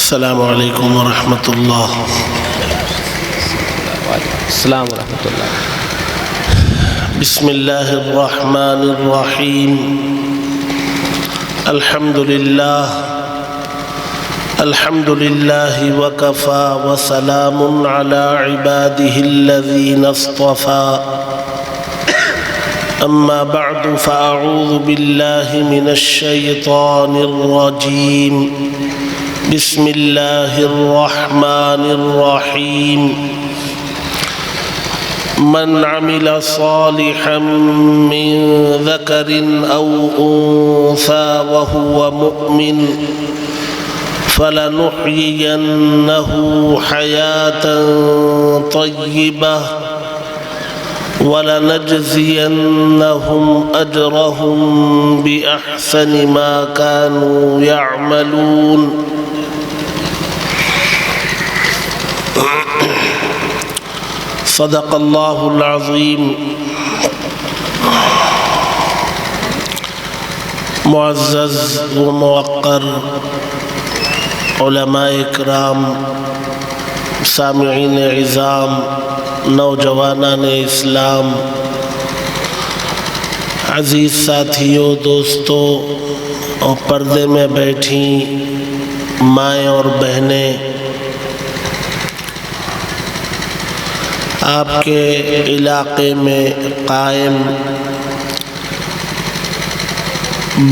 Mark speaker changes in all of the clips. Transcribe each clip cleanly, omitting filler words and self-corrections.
Speaker 1: السلام علیکم ورحمۃ اللہ۔
Speaker 2: السلام ورحمۃ اللہ۔
Speaker 1: بسم اللہ الرحمن الرحیم۔ الحمد للہ وکفی وسلام علی عبادہ الذین اصطفی، اما بعد فاعوذ باللہ من الشیطان الرجیم۔ بسم اللہ الرحمن الرحیم۔ من عمل صالحا من ذکر او انثى وهو مؤمن فلنحيينه حياة طيبة ولنجزينهم أجرهم بأحسن ما كانوا يعملون۔ صدق اللہ العظیم۔ معزز و موقر علماء اکرام، سامعین عظام، نوجوانان اسلام، عزیز ساتھیوں، دوستوں اور پردے میں بیٹھی مائیں اور بہنیں، آپ کے علاقے میں قائم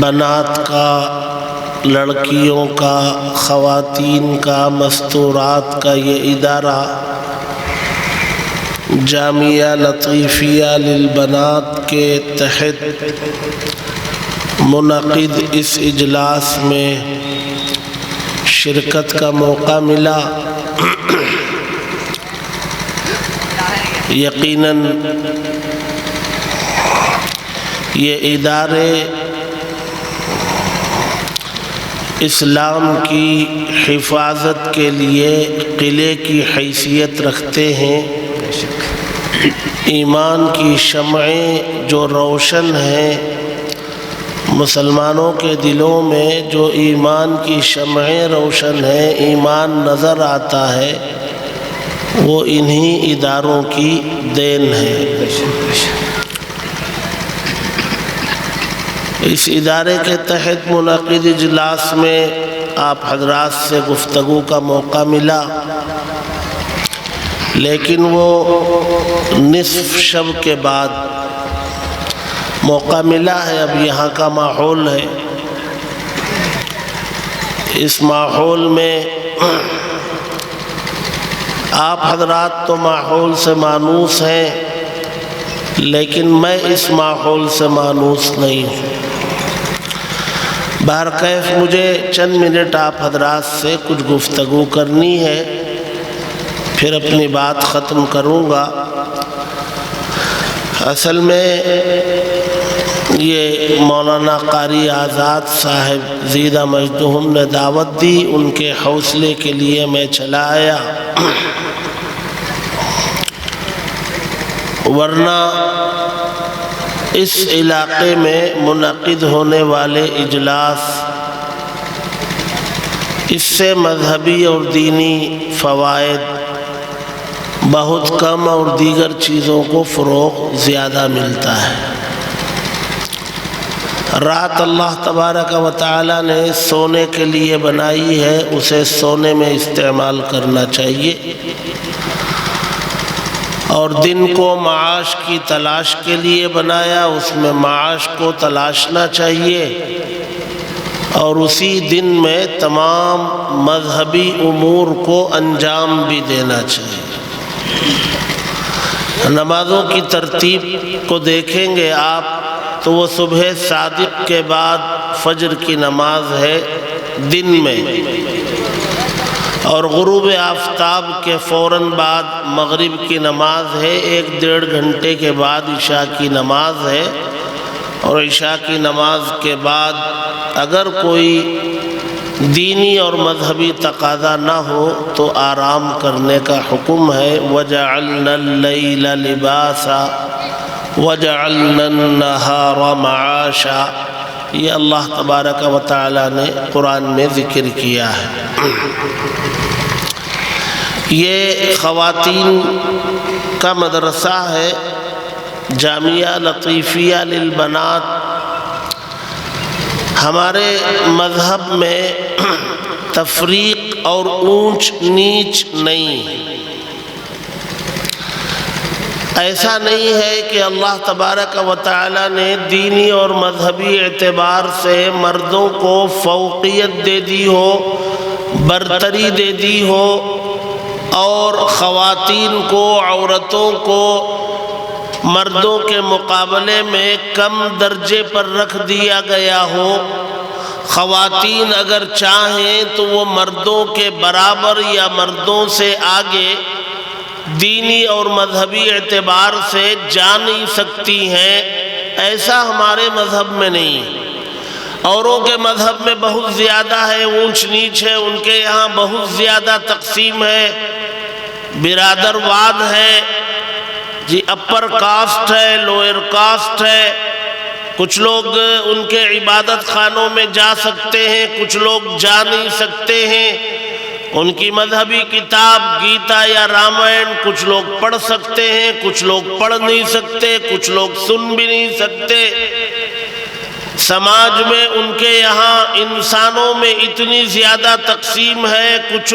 Speaker 1: بنات کا، لڑکیوں کا، خواتین کا، مستورات کا یہ ادارہ جامعہ لطیفیہ للبنات کے تحت منعقد اس اجلاس میں شرکت کا موقع ملا۔ یقیناً یہ ادارے اسلام کی حفاظت کے لیے قلعے کی حیثیت رکھتے ہیں۔ ایمان کی شمعیں جو روشن ہیں، مسلمانوں کے دلوں میں جو ایمان کی شمعیں روشن ہیں، ایمان نظر آتا ہے، وہ انہی اداروں کی دین ہے۔ اس ادارے کے تحت منعقد اجلاس میں آپ حضرات سے گفتگو کا موقع ملا، لیکن وہ نصف شب کے بعد موقع ملا ہے۔ اب یہاں کا ماحول ہے، اس ماحول میں آپ حضرات تو ماحول سے مانوس ہیں، لیکن میں اس ماحول سے مانوس نہیں ہوں۔ بہرکیف مجھے چند منٹ آپ حضرات سے کچھ گفتگو کرنی ہے، پھر اپنی بات ختم کروں گا۔ اصل میں یہ مولانا قاری آزاد صاحب زیدہ مجدہم نے دعوت دی، ان کے حوصلے کے لیے میں چلا آیا، ورنہ اس علاقے میں منعقد ہونے والے اجلاس اس سے مذہبی اور دینی فوائد بہت کم اور دیگر چیزوں کو فروغ زیادہ ملتا ہے۔ رات اللہ تبارک و تعالی نے سونے کے لیے بنائی ہے، اسے سونے میں استعمال کرنا چاہیے، اور دن کو معاش کی تلاش کے لیے بنایا، اس میں معاش کو تلاشنا چاہیے، اور اسی دن میں تمام مذہبی امور کو انجام بھی دینا چاہیے۔ نمازوں کی ترتیب کو دیکھیں گے آپ تو وہ صبح صادق کے بعد فجر کی نماز ہے دن میں، اور غروب آفتاب کے فوراً بعد مغرب کی نماز ہے، 1-1.5 گھنٹے کے بعد عشاء کی نماز ہے، اور عشاء کی نماز کے بعد اگر کوئی دینی اور مذہبی تقاضا نہ ہو تو آرام کرنے کا حکم ہے۔ وَجَعَلْنَا اللَّيْلَ لِبَاسًا وَجَعَلْنَا النَّهَارَ مَعَاشًا۔ یہ اللہ تبارک و تعالی نے قرآن میں ذکر کیا ہے۔ یہ خواتین کا مدرسہ ہے، جامعہ لطیفیہ للبنات۔ ہمارے مذہب میں تفریق اور اونچ نیچ نہیں، ایسا نہیں ہے کہ اللہ تبارک و تعالی نے دینی اور مذہبی اعتبار سے مردوں کو فوقیت دے دی ہو، برتری دے دی ہو، اور خواتین کو، عورتوں کو مردوں کے مقابلے میں کم درجے پر رکھ دیا گیا ہو۔ خواتین اگر چاہیں تو وہ مردوں کے برابر یا مردوں سے آگے دینی اور مذہبی اعتبار سے جا نہیں سکتی ہیں، ایسا ہمارے مذہب میں نہیں۔ اوروں کے مذہب میں بہت زیادہ ہے، اونچ نیچ ہے، ان کے یہاں بہت زیادہ تقسیم ہے، برادرواد ہے، جی اپر کاسٹ ہے، لوئر کاسٹ ہے۔ کچھ لوگ ان کے عبادت خانوں میں جا سکتے ہیں، کچھ لوگ جا نہیں سکتے ہیں۔ ان کی مذہبی کتاب گیتا یا رامائن کچھ لوگ پڑھ سکتے ہیں، کچھ لوگ پڑھ نہیں سکتے، کچھ لوگ سن بھی نہیں سکتے۔ سماج میں ان کے یہاں انسانوں میں اتنی زیادہ تقسیم ہے، کچھ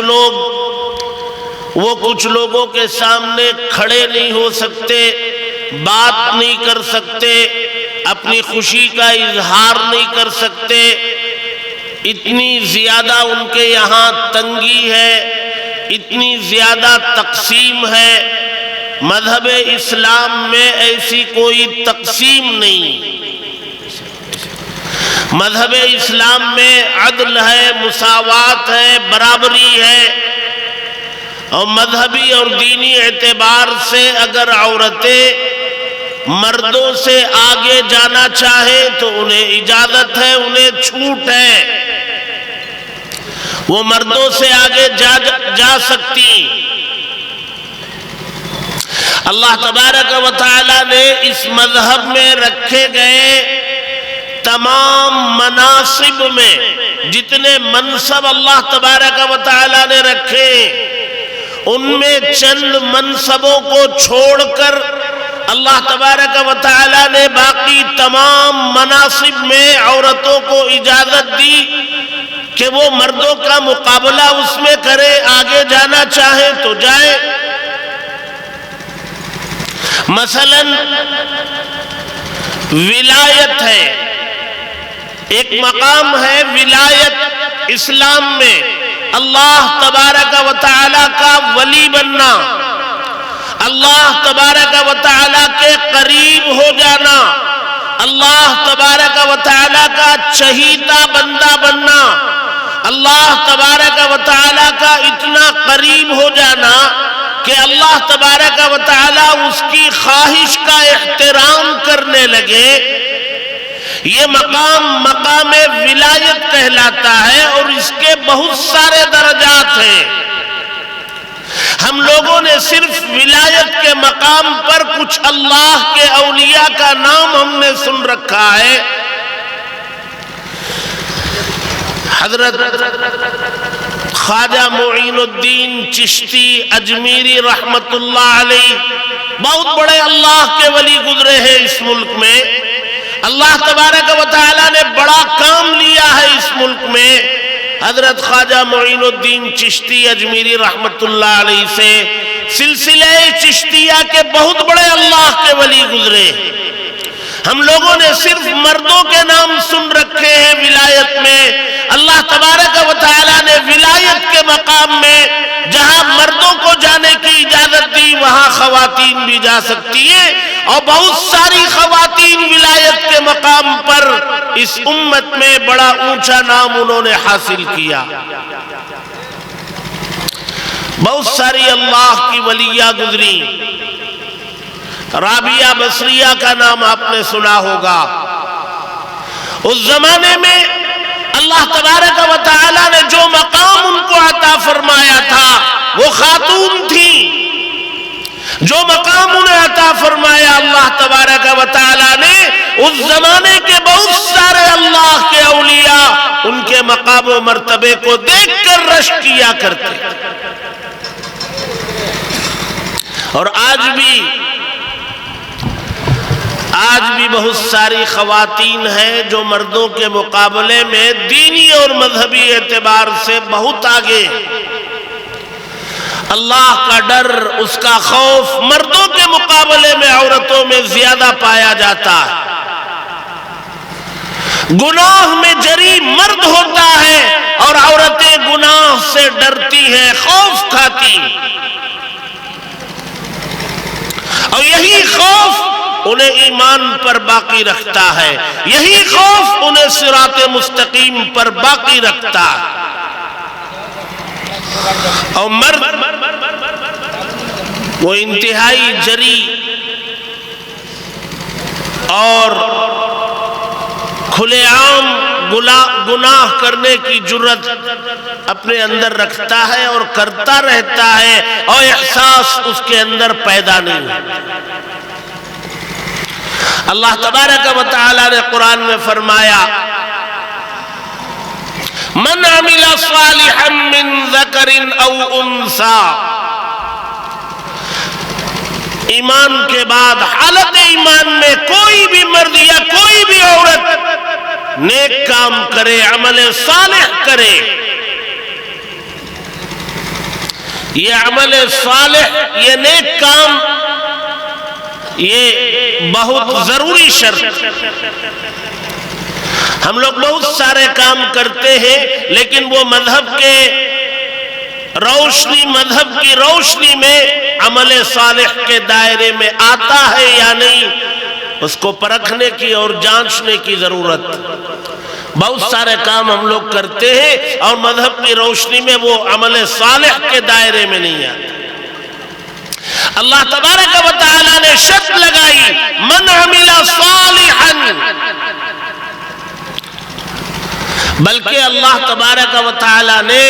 Speaker 1: لوگوں کے سامنے کھڑے نہیں ہو سکتے، بات نہیں کر سکتے، اپنی خوشی کا اظہار نہیں کر سکتے، اتنی زیادہ ان کے یہاں تنگی ہے، اتنی زیادہ تقسیم ہے۔ مذہب اسلام میں ایسی کوئی تقسیم نہیں۔ مذہب اسلام میں عدل ہے، مساوات ہے، برابری ہے، اور مذہبی اور دینی اعتبار سے اگر عورتیں مردوں سے آگے جانا چاہیں تو انہیں اجازت ہے، انہیں چھوٹ ہے، وہ مردوں سے آگے جا سکتی۔ اللہ تبارک و تعالی نے اس مذہب میں رکھے گئے تمام مناصب میں، جتنے منصب اللہ تبارک و تعالی نے رکھے، ان میں چند منصبوں کو چھوڑ کر اللہ تبارک و تعالی نے باقی تمام مناصب میں عورتوں کو اجازت دی کہ وہ مردوں کا مقابلہ اس میں کرے، آگے جانا چاہے تو جائے۔ مثلا ولایت ہے، ایک مقام ہے ولایت اسلام میں، اللہ تبارک و تعالی کا ولی بننا، اللہ تبارک و تعالی کے قریب ہو جانا، اللہ تبارک و تعالی کا چہیتا بندہ بننا، اللہ تبارک و تعالی کا اتنا قریب ہو جانا کہ اللہ تبارک و تعالی اس کی خواہش کا احترام کرنے لگے۔ یہ مقام ولایت کہلاتا ہے، اور اس کے بہت سارے درجات ہیں۔ ہم لوگوں نے صرف ولایت کے مقام پر کچھ اللہ کے اولیاء کا نام ہم نے سن رکھا ہے۔ حضرت خواجہ معین الدین چشتی اجمیری رحمت اللہ علیہ بہت بڑے اللہ کے ولی گزرے ہیں اس ملک میں۔ اللہ تبارک و تعالی نے بڑا کام لیا ہے اس ملک میں۔ حضرت خواجہ معین الدین چشتی اجمیری رحمت اللہ علیہ سے سلسلہ چشتیہ کے بہت بڑے اللہ کے ولی گزرے۔ ہم لوگوں نے صرف مردوں کے نام سن رکھے ہیں ولایت میں۔ اللہ تبارک و تعالی نے ولایت کے مقام میں جہاں مردوں کو جانے کی اجازت دی، وہاں خواتین بھی جا سکتی ہیں، اور بہت ساری خواتین ولایت کے مقام پر اس امت میں بڑا اونچا نام انہوں نے حاصل کیا۔ بہت ساری اللہ کی ولیہ گزری۔ رابعہ بصریہ کا نام آپ نے سنا ہوگا۔ اس زمانے میں اللہ تبارک و تعالی نے جو مقام ان کو عطا فرمایا تھا وہ خاتون تھی۔ جو مقام انہیں عطا فرمایا فرمایا اللہ تبارک و تعالیٰ نے اس زمانے کے بہت سارے اللہ کے اولیاء ان کے مقام و مرتبے کو دیکھ کر رشک کیا کرتے، اور آج بھی بہت ساری خواتین ہیں جو مردوں کے مقابلے میں دینی اور مذہبی اعتبار سے بہت آگے ہیں۔ اللہ کا ڈر، اس کا خوف مردوں کے مقابلے میں عورتوں میں زیادہ پایا جاتا ہے۔ گناہ میں جری مرد ہوتا ہے اور عورتیں گناہ سے ڈرتی ہیں، خوف کھاتی، اور یہی خوف انہیں ایمان پر باقی رکھتا ہے، یہی خوف انہیں صراط مستقیم پر باقی رکھتا ہے۔ اور مرد وہ انتہائی جری اور کھلے عام گناہ کرنے کی جرت اپنے اندر رکھتا ہے اور کرتا رہتا ہے، اور احساس اس کے اندر پیدا نہیں ہوتا۔ اللہ تبارک و تعالی نے قرآن میں فرمایا من عمل صالحا من ذکر او انثى، ایمان کے بعد حالت ایمان میں کوئی بھی مرد یا کوئی بھی عورت نیک کام کرے، عمل صالح کرے، یہ عمل صالح، یہ نیک کام، یہ بہت ضروری شرط۔ ہم لوگ بہت سارے کام کرتے ہیں لیکن وہ مذہب کی روشنی میں عمل صالح کے دائرے میں آتا ہے یا نہیں، اس کو پرکھنے کی اور جانچنے کی ضرورت۔ بہت سارے کام ہم لوگ کرتے ہیں اور مذہب کی روشنی میں وہ عمل صالح کے دائرے میں نہیں آتے۔ اللہ تبارک و تعالی نے شرط لگائی من عمل صالحا، بلکہ اللہ تبارک و تعالی نے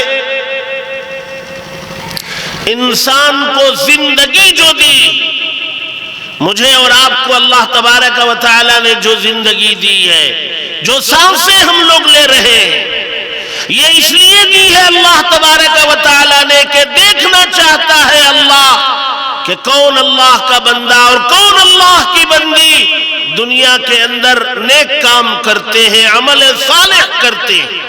Speaker 1: انسان کو زندگی جو دی، مجھے اور آپ کو اللہ تبارک و تعالی نے جو زندگی دی ہے، جو سانسیں ہم لوگ لے رہے ہیں، یہ اس لیے دی ہے اللہ تبارک و تعالی نے کہ دیکھنا چاہتا ہے اللہ کہ کون اللہ کا بندہ اور کون اللہ کی بندی دنیا کے اندر نیک کام کرتے ہیں، عمل صالح کرتے ہیں۔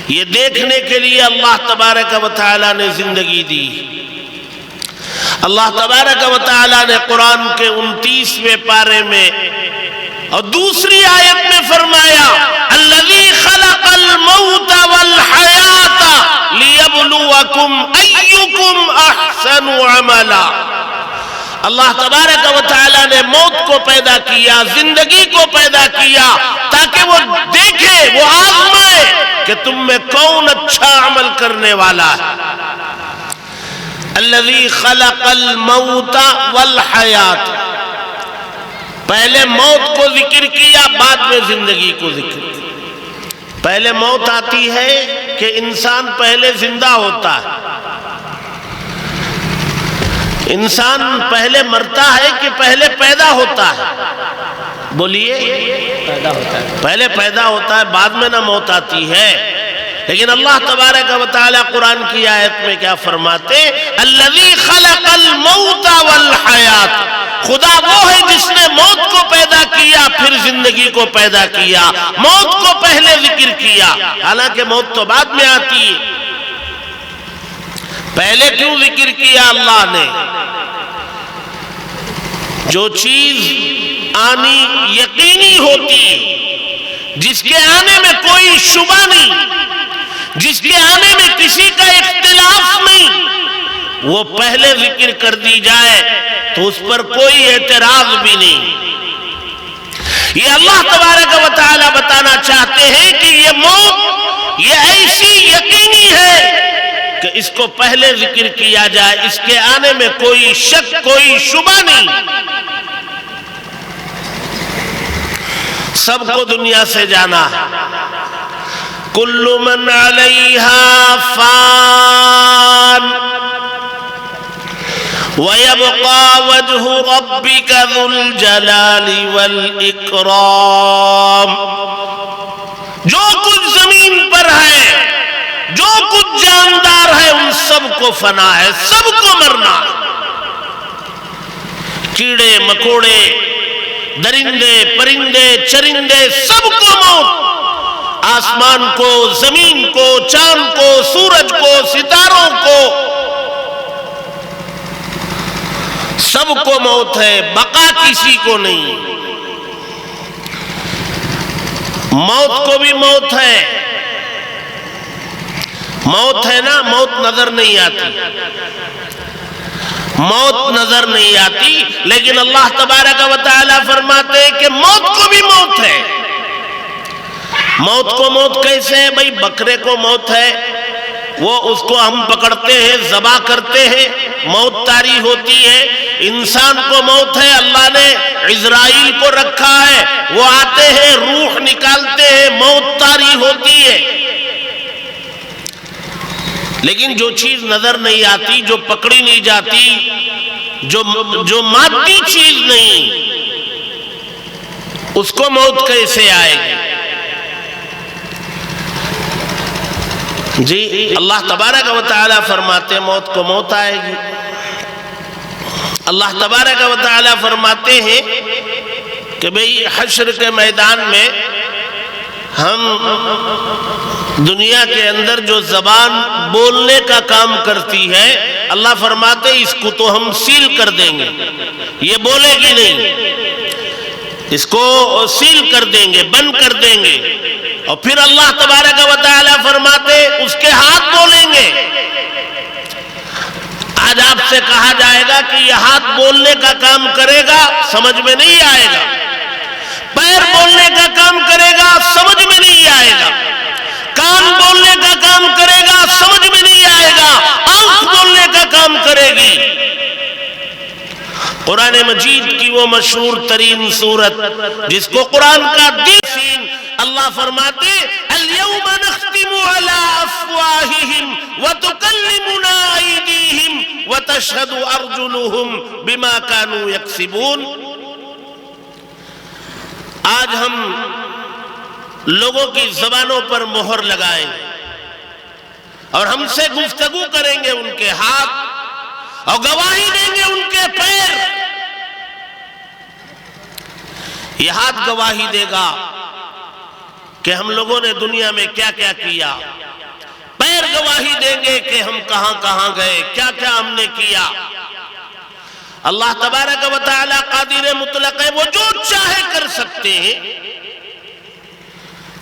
Speaker 1: یہ دیکھنے کے لیے اللہ تبارک و تعالی نے زندگی دی۔ اللہ تبارک و تعالی نے قرآن کے 29ویں پارے میں اور دوسری آیت میں فرمایا الذی خلق الموت والحیات لیبلوکم ایکم احسن عملا۔ اللہ تبارک و تعالی نے موت کو پیدا کیا، زندگی کو پیدا کیا تاکہ وہ دیکھے، وہ آزمائے کہ تم میں کون اچھا عمل کرنے والا ہے۔ الذی خلق الموت والحیات، پہلے موت کو ذکر کیا، بعد میں زندگی کو ذکر کیا۔ پہلے موت آتی ہے کہ انسان پہلے زندہ ہوتا ہے، انسان پہلے مرتا ہے کہ پہلے پیدا ہوتا ہے؟ بولیے، پہلے پیدا ہوتا ہے، بعد میں نہ موت آتی ہے۔ لیکن اللہ تبارک و تعالی قرآن کی آیت میں کیا فرماتے؟ الذی خلق الموت والحیات، خدا وہ ہے جس نے موت کو پیدا کیا پھر زندگی کو پیدا کیا، موت کو پہلے ذکر کیا، حالانکہ موت تو بعد میں آتی ہے۔ پہلے کیوں ذکر کیا اللہ نے؟ جو چیز آنی یقینی ہوتی، جس کے آنے میں کوئی شبہ نہیں، جس کے آنے میں کسی کا اختلاف نہیں، وہ پہلے ذکر کر دی جائے تو اس پر کوئی اعتراض بھی نہیں۔ یہ اللہ تبارک و تعالی بتانا چاہتے ہیں کہ یہ موت یہ ایسی یقینی ہے کہ اس کو پہلے ذکر کیا جائے، اس کے آنے میں کوئی شک، کوئی شبہ نہیں۔ سب کو دنیا سے جانا ہے، کل من علیہا فان وَيَبْقَى وَجْهُ رَبِّكَ ذُو الْجَلَالِ وَالْإِكْرَامِ. جو کچھ زمین پر ہے، جو کچھ جاندار ہے، ان سب کو فنا ہے، سب کو مرنا ہے. کیڑے مکوڑے، درندے پرندے چرندے، سب کو موت. آسمان کو، زمین کو، چاند کو، سورج کو، ستاروں کو، سب کو موت ہے، بقا کسی کو نہیں. موت کو بھی موت ہے. موت ہے نا، موت نظر نہیں آتی، موت نظر نہیں آتی، لیکن اللہ تبارک و تعالی فرماتے ہیں کہ موت کو بھی موت ہے. موت کو موت کیسے ہے بھئی؟ بکرے کو موت ہے، وہ اس کو ہم پکڑتے ہیں، ذبح کرتے ہیں، موت طاری ہوتی ہے. انسان کو موت ہے، اللہ نے عزرائیل کو رکھا ہے، وہ آتے ہیں، روح نکالتے ہیں، موت طاری ہوتی ہے. لیکن جو چیز نظر نہیں آتی، جو پکڑی نہیں جاتی، جو مادی چیز نہیں، اس کو موت کیسے آئے گی؟ جی اللہ تبارک و تعالی فرماتے ہیں موت کو موت آئے گی. اللہ تبارک و تعالی فرماتے ہیں کہ بھئی حشر کے میدان میں ہم دنیا کے اندر جو زبان بولنے کا کام کرتی ہے، اللہ فرماتے ہیں اس کو تو ہم سیل کر دیں گے، یہ بولے گی نہیں، اس کو سیل کر دیں گے، بند کر دیں گے. اور پھر اللہ تبارک و تعالی فرماتے اس کے ہاتھ بولیں گے. آج آپ سے کہا جائے گا کہ یہ ہاتھ بولنے کا کام کرے گا، سمجھ میں نہیں آئے گا. پیر بولنے کا کام کرے گا، سمجھ میں نہیں آئے گا. کان بولنے کا کام کرے گا، سمجھ میں نہیں آئے گا. آنکھ بولنے کا کام کرے گی. قرآن مجید کی وہ مشہور ترین سورت جس کو قرآن کا دین، اللہ فرماتے اليوم نختم على افواههم وتكلمنا ايديهم وتشهد ارجلهم بما كانوا يكسبون. آج ہم لوگوں کی زبانوں پر مہر لگائیں گے اور ہم سے گفتگو کریں گے ان کے ہاتھ، اور گواہی دیں گے ان کے پیر. یہ ہاتھ گواہی دے گا کہ ہم لوگوں نے دنیا میں کیا کیا کیا. پیر گواہی دیں گے کہ ہم کہاں کہاں گئے، کیا کیا ہم نے کیا. اللہ تبارک و تعالی قادر مطلق ہے، وہ جو چاہے کر سکتے ہیں.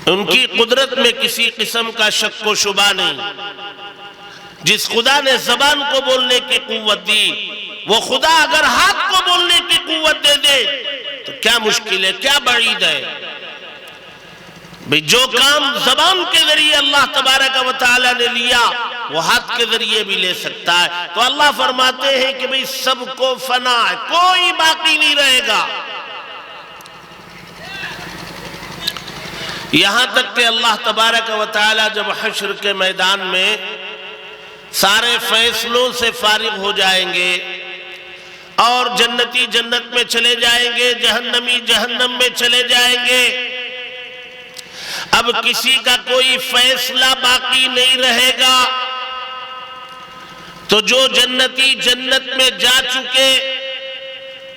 Speaker 1: ان کی قدرت میں کسی قسم کا شک و شبہ نہیں. جس خدا نے زبان کو بولنے کی قوت دی، وہ خدا اگر ہاتھ کو بولنے کی قوت دے دے تو کیا مشکل ہے، کیا بعید ہے. جو کام زبان کے ذریعے اللہ تبارک و تعالی نے لیا، وہ ہاتھ کے ذریعے بھی لے سکتا ہے. تو اللہ فرماتے ہیں کہ بھئی سب کو فنا ہے، کوئی باقی نہیں رہے گا. یہاں تک کہ اللہ تبارک و تعالی جب حشر کے میدان میں سارے فیصلوں سے فارغ ہو جائیں گے اور جنتی جنت میں چلے جائیں گے، جہنمی جہنم میں چلے جائیں گے، اب کسی کا کوئی فیصلہ باقی نہیں رہے گا. تو جو جنتی جنت میں جا چکے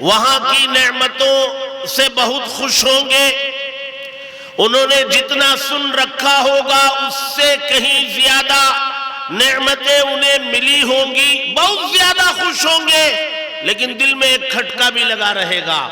Speaker 1: وہاں کی نعمتوں سے بہت خوش ہوں گے. انہوں نے جتنا سن رکھا ہوگا اس سے کہیں زیادہ نعمتیں انہیں ملی ہوں گی، بہت زیادہ خوش ہوں گے. لیکن دل میں ایک کھٹکا بھی لگا رہے گا،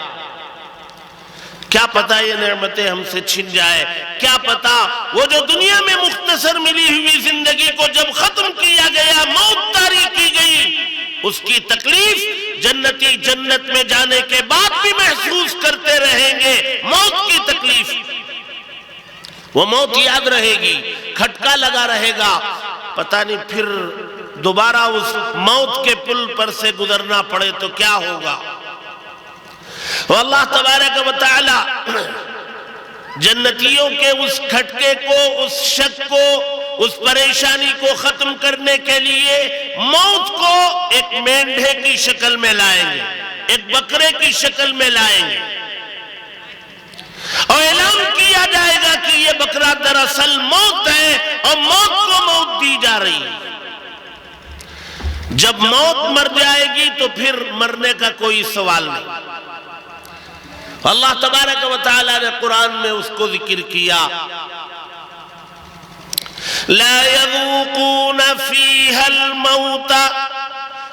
Speaker 1: کیا پتا یہ نعمتیں ہم سے چھن جائے، کیا پتا وہ جو دنیا میں مختصر ملی ہوئی زندگی کو جب ختم کیا گیا، موت طاری کی گئی، اس کی تکلیف جنتی جنت میں جانے کے بعد بھی محسوس کرتے رہیں گے. موت کی تکلیف، وہ موت یاد رہے گی، کھٹکا لگا رہے گا. پتہ نہیں پھر دوبارہ اس موت کے پل پر سے گزرنا پڑے تو کیا ہوگا. اللہ تبارک و تعالی جنتیوں کے اس کھٹکے کو، اس شک کو، اس پریشانی کو ختم کرنے کے لیے موت کو ایک مینڈھے کی شکل میں لائیں گے، ایک بکرے کی شکل میں لائیں گے، اور اعلان کیا جائے گا کہ یہ بکرا دراصل موت ہے اور موت کو موت دی جا رہی ہے۔ جب موت مر جائے گی تو پھر مرنے کا کوئی سوال نہیں۔ اللہ تبارک و تعالی نے قرآن میں اس کو ذکر کیا، لا يذوقون فيها الموت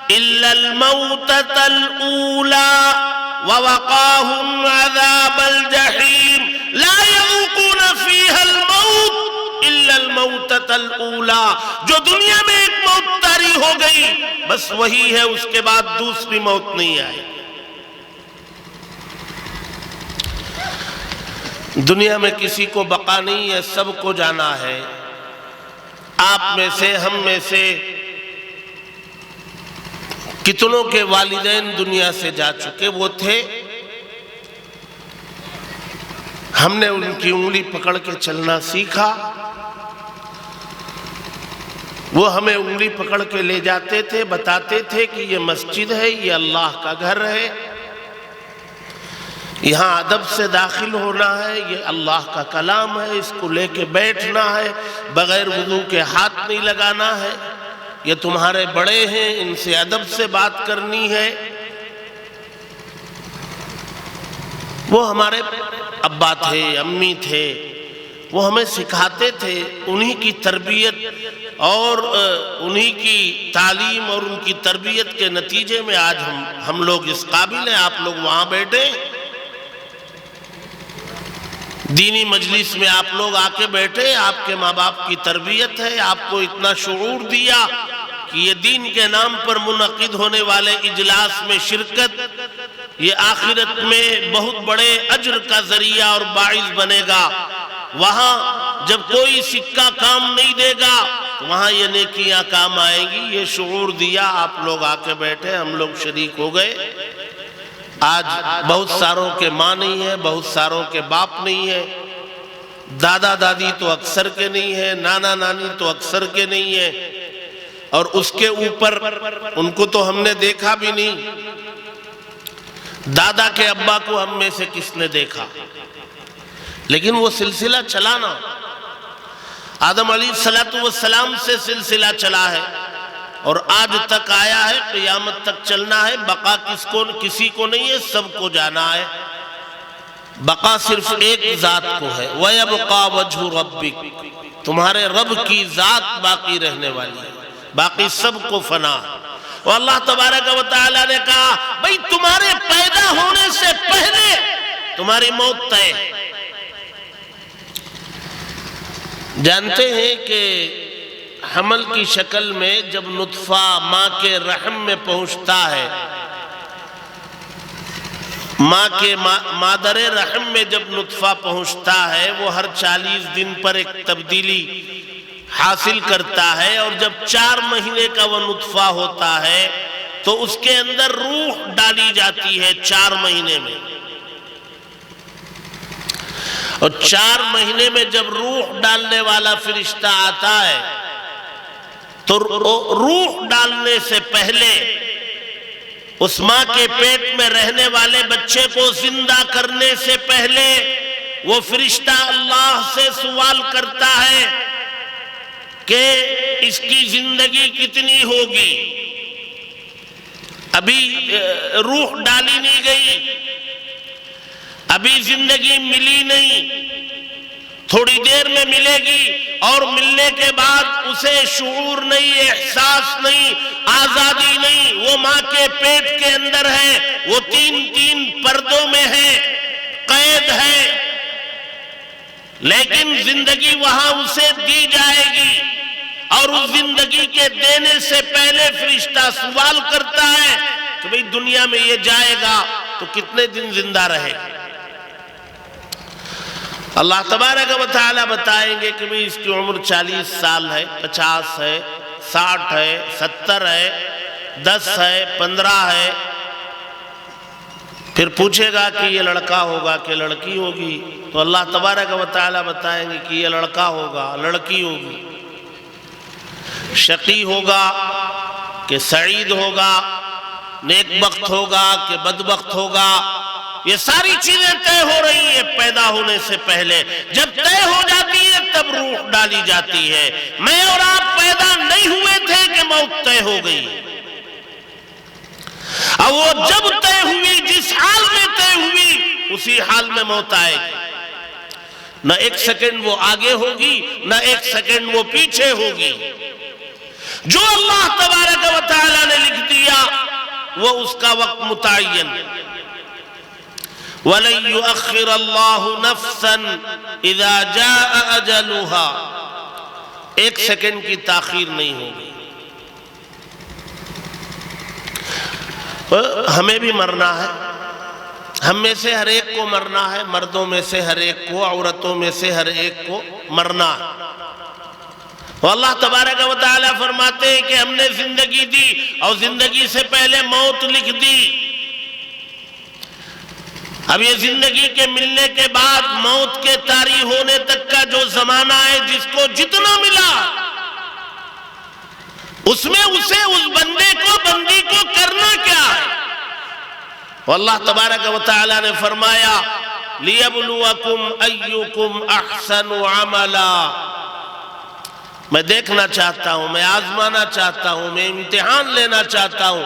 Speaker 1: إلا الموتة الأولى ووقاهم عذاب الجحيم۔ لا يذوقون فيها الموت إلا الموتة الأولى، جو دنیا میں ایک موت طاری ہو گئی بس وہی ہے، اس کے بعد دوسری موت نہیں آئی۔ دنیا میں کسی کو بقا نہیں ہے، سب کو جانا ہے۔ آپ میں سے، ہم میں سے کتنوں کے والدین دنیا سے جا چکے، وہ تھے، ہم نے ان کی انگلی پکڑ کے چلنا سیکھا، وہ ہمیں انگلی پکڑ کے لے جاتے تھے، بتاتے تھے کہ یہ مسجد ہے، یہ اللہ کا گھر ہے، یہاں ادب سے داخل ہونا ہے، یہ اللہ کا کلام ہے، اس کو لے کے بیٹھنا ہے، بغیر وضو کے ہاتھ نہیں لگانا ہے، یہ تمہارے بڑے ہیں، ان سے ادب سے بات کرنی ہے۔ وہ ہمارے ابا تھے، امی تھے، وہ ہمیں سکھاتے تھے، انہی کی تربیت اور انہی کی تعلیم اور ان کی تربیت کے نتیجے میں آج ہم لوگ اس قابل ہیں، آپ لوگ وہاں بیٹھے، دینی مجلس میں آپ لوگ آ کے بیٹھے، آپ کے ماں باپ کی تربیت ہے، آپ کو اتنا شعور دیا کہ یہ دین کے نام پر منعقد ہونے والے اجلاس میں شرکت، یہ آخرت میں بہت بڑے اجر کا ذریعہ اور باعث بنے گا۔ وہاں جب کوئی سکہ کام نہیں دے گا تو وہاں یہ نیکیاں کام آئیں گی، یہ شعور دیا، آپ لوگ آ کے بیٹھے، ہم لوگ شریک ہو گئے۔ آج بہت ساروں کے ماں نہیں ہے، بہت ساروں کے باپ نہیں ہے، دادا دادی تو اکثر کے نہیں ہے، نانا نانی تو اکثر کے نہیں ہے، اور اس کے اوپر ان کو تو ہم نے دیکھا بھی نہیں، دادا کے ابا کو ہم میں سے کس نے دیکھا؟ لیکن وہ سلسلہ چلا نا، آدم علیہ السلام سے سلسلہ چلا ہے اور آج تک آیا ہے، قیامت تک چلنا ہے، بقا کسی کو نہیں ہے، سب کو جانا ہے۔ بقا صرف ایک ذات کو ہے، وَيَبْقَى وَجْهُ رَبِّكَ، تمہارے رب کی ذات باقی رہنے والی ہے، باقی سب کو فنا ہے۔ اور اللہ تبارک و تعالیٰ نے کہا بھئی تمہارے پیدا ہونے سے پہلے تمہاری موت طے ہے۔ جانتے ہیں کہ حمل کی شکل میں جب نطفہ ماں کے رحم میں پہنچتا ہے، ماں کے مادر رحم میں جب نطفہ پہنچتا ہے، وہ ہر 40 دن پر ایک تبدیلی حاصل کرتا ہے، اور جب 4 مہینے کا وہ نطفہ ہوتا ہے تو اس کے اندر روح ڈالی جاتی ہے 4 مہینے میں، اور 4 مہینے میں جب روح ڈالنے والا فرشتہ آتا ہے تو روح ڈالنے سے پہلے اس ماں کے پیٹ میں رہنے والے بچے کو زندہ کرنے سے پہلے وہ فرشتہ اللہ سے سوال کرتا ہے کہ اس کی زندگی کتنی ہوگی؟ ابھی روح ڈالی نہیں گئی، ابھی زندگی ملی نہیں، تھوڑی دیر میں ملے گی، اور ملنے کے بعد اسے شعور نہیں، احساس نہیں، آزادی نہیں، وہ ماں کے پیٹ کے اندر ہے، وہ 3 پردوں میں ہے، قید ہے، لیکن زندگی وہاں اسے دی جائے گی، اور اس زندگی کے دینے سے پہلے فرشتہ سوال کرتا ہے کہ بھئی دنیا میں یہ جائے گا تو کتنے دن زندہ رہے گا؟ اللہ تبارک و تعالیٰ بتائیں گے کہ بھی اس کی عمر 40 سال ہے، 50 ہے، 60 ہے، 70 ہے، 10 ہے، 15 ہے۔ پھر پوچھے گا کہ یہ لڑکا ہوگا کہ لڑکی ہوگی، تو اللہ تبارک و تعالیٰ بتائیں گے کہ یہ لڑکا ہوگا، لڑکی ہوگی۔ شقی ہوگا کہ سعید ہوگا، نیک بخت ہوگا کہ بدبخت ہوگا، یہ ساری چیزیں طے ہو رہی ہیں پیدا ہونے سے پہلے۔ جب طے ہو جاتی ہے تب روح ڈالی جاتی ہے۔ میں اور آپ پیدا نہیں ہوئے تھے کہ موت طے ہو گئی، اور وہ جب طے ہوئی، جس حال میں طے ہوئی اسی حال میں موت آئے گی۔ نہ ایک سیکنڈ وہ آگے ہوگی، نہ ایک سیکنڈ وہ پیچھے ہوگی۔ جو اللہ تبارک و تعالی نے لکھ دیا وہ اس کا وقت متعین۔ وَلَن يُؤَخِّرَ اللَّهُ نَفْسًا إِذَا جَاءَ أَجَلُهَا، ایک سیکنڈ کی تاخیر نہیں ہوگی۔ ہمیں بھی مرنا ہے، ہم میں سے ہر ایک کو مرنا ہے، مردوں میں سے ہر ایک کو، عورتوں میں سے ہر ایک کو مرنا ہے۔ اللہ تبارک و تعالیٰ فرماتے ہیں کہ ہم نے زندگی دی اور زندگی سے پہلے موت لکھ دی۔ اب یہ زندگی کے ملنے کے بعد موت کے طاری ہونے تک کا جو زمانہ ہے، جس کو جتنا ملا اس میں اسے، اس بندے کو، بندی کو کرنا کیا ہے؟ واللہ تبارک و تعالیٰ نے فرمایا لِيَبْلُوَكُمْ أَيُّكُمْ أَحْسَنُ عَمَلًا، میں دیکھنا چاہتا ہوں، میں آزمانا چاہتا ہوں، میں امتحان لینا چاہتا ہوں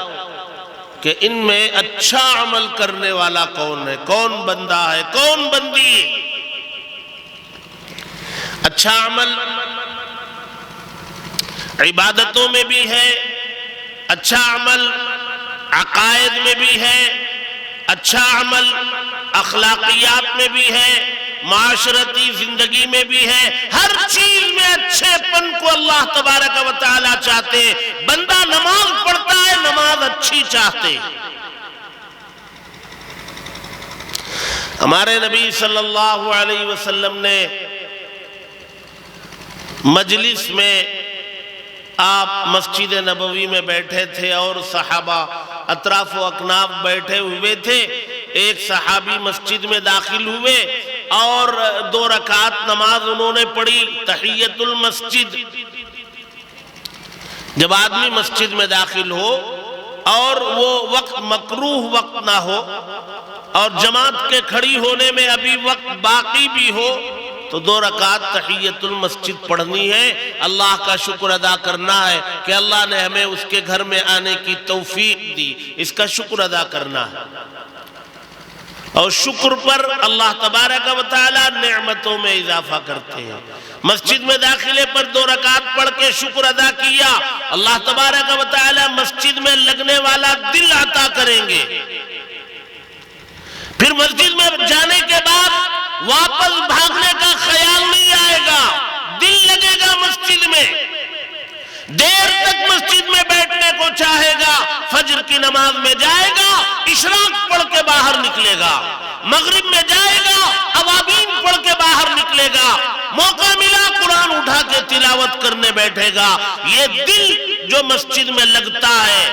Speaker 1: کہ ان میں اچھا عمل کرنے والا کون ہے، کون بندہ ہے، کون بندی ہے۔ اچھا عمل عبادتوں میں بھی ہے، اچھا عمل عقائد میں بھی ہے، اچھا عمل اخلاقیات میں بھی ہے، معاشرتی زندگی میں بھی ہے۔ ہر چیز میں اچھے پن کو اللہ تبارک و تعالیٰ چاہتے ہیں۔ بندہ نماز پڑھتا ہے، نماز اچھی چاہتے ہیں۔ ہمارے نبی صلی اللہ علیہ وسلم نے مجلس میں، آپ مسجد نبوی میں بیٹھے تھے اور صحابہ اطراف و اکناف بیٹھے ہوئے تھے۔ ایک صحابی مسجد میں داخل ہوئے اور 2 رکعت نماز انہوں نے پڑھی، تحیت المسجد۔ جب آدمی مسجد میں داخل ہو اور وہ وقت مکروہ وقت نہ ہو اور جماعت کے کھڑی ہونے میں ابھی وقت باقی بھی ہو تو 2 رکعت تحیت المسجد پڑھنی ہے، اللہ کا شکر ادا کرنا ہے کہ اللہ نے ہمیں اس کے گھر میں آنے کی توفیق دی، اس کا شکر ادا کرنا ہے۔ اور شکر پر اللہ تبارک و تعالی نعمتوں میں اضافہ کرتے ہیں۔ مسجد میں داخلے پر 2 رکعت پڑھ کے شکر ادا کیا، اللہ تبارک و تعالی مسجد میں لگنے والا دل عطا کریں گے۔ پھر مسجد میں جانے کے بعد واپس بھاگنے کا خیال نہیں آئے گا، دل لگے گا مسجد میں، دیر تک مسجد میں بیٹھنے کو چاہے گا۔ فجر کی نماز میں جائے گا، اشراق پڑھ کے باہر نکلے گا، مغرب میں جائے گا، اوابین پڑھ کے باہر نکلے گا، موقع ملا قرآن اٹھا کے تلاوت کرنے بیٹھے گا۔ یہ دل جو مسجد میں لگتا ہے،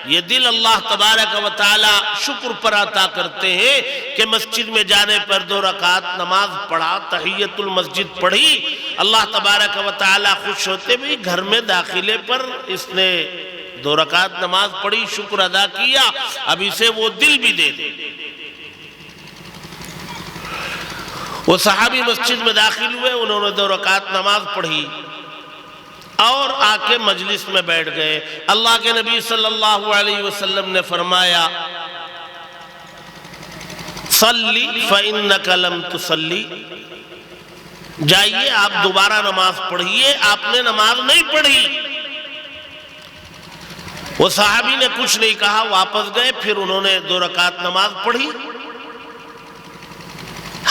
Speaker 1: یہ دل اللہ تبارک و تعالی شکر پر عطا کرتے ہیں کہ مسجد میں جانے پر 2 رکعت نماز پڑھا، تحیت المسجد پڑھی، اللہ تبارک و تعالی خوش ہوتے بھی گھر میں داخلے پر اس نے 2 رکعت نماز پڑھی، شکر ادا کیا، اب اسے وہ دل بھی دے دے۔ وہ صحابی مسجد میں داخل ہوئے، انہوں نے 2 رکعت نماز پڑھی اور آ کے مجلس میں بیٹھ گئے۔ اللہ کے نبی صلی اللہ علیہ وسلم نے فرمایا صلی فإنک لم تصلی، جائیے آپ دوبارہ نماز پڑھیے، آپ نے نماز نہیں پڑھی۔ وہ صحابی نے کچھ نہیں کہا، واپس گئے، پھر انہوں نے 2 رکعت نماز پڑھی،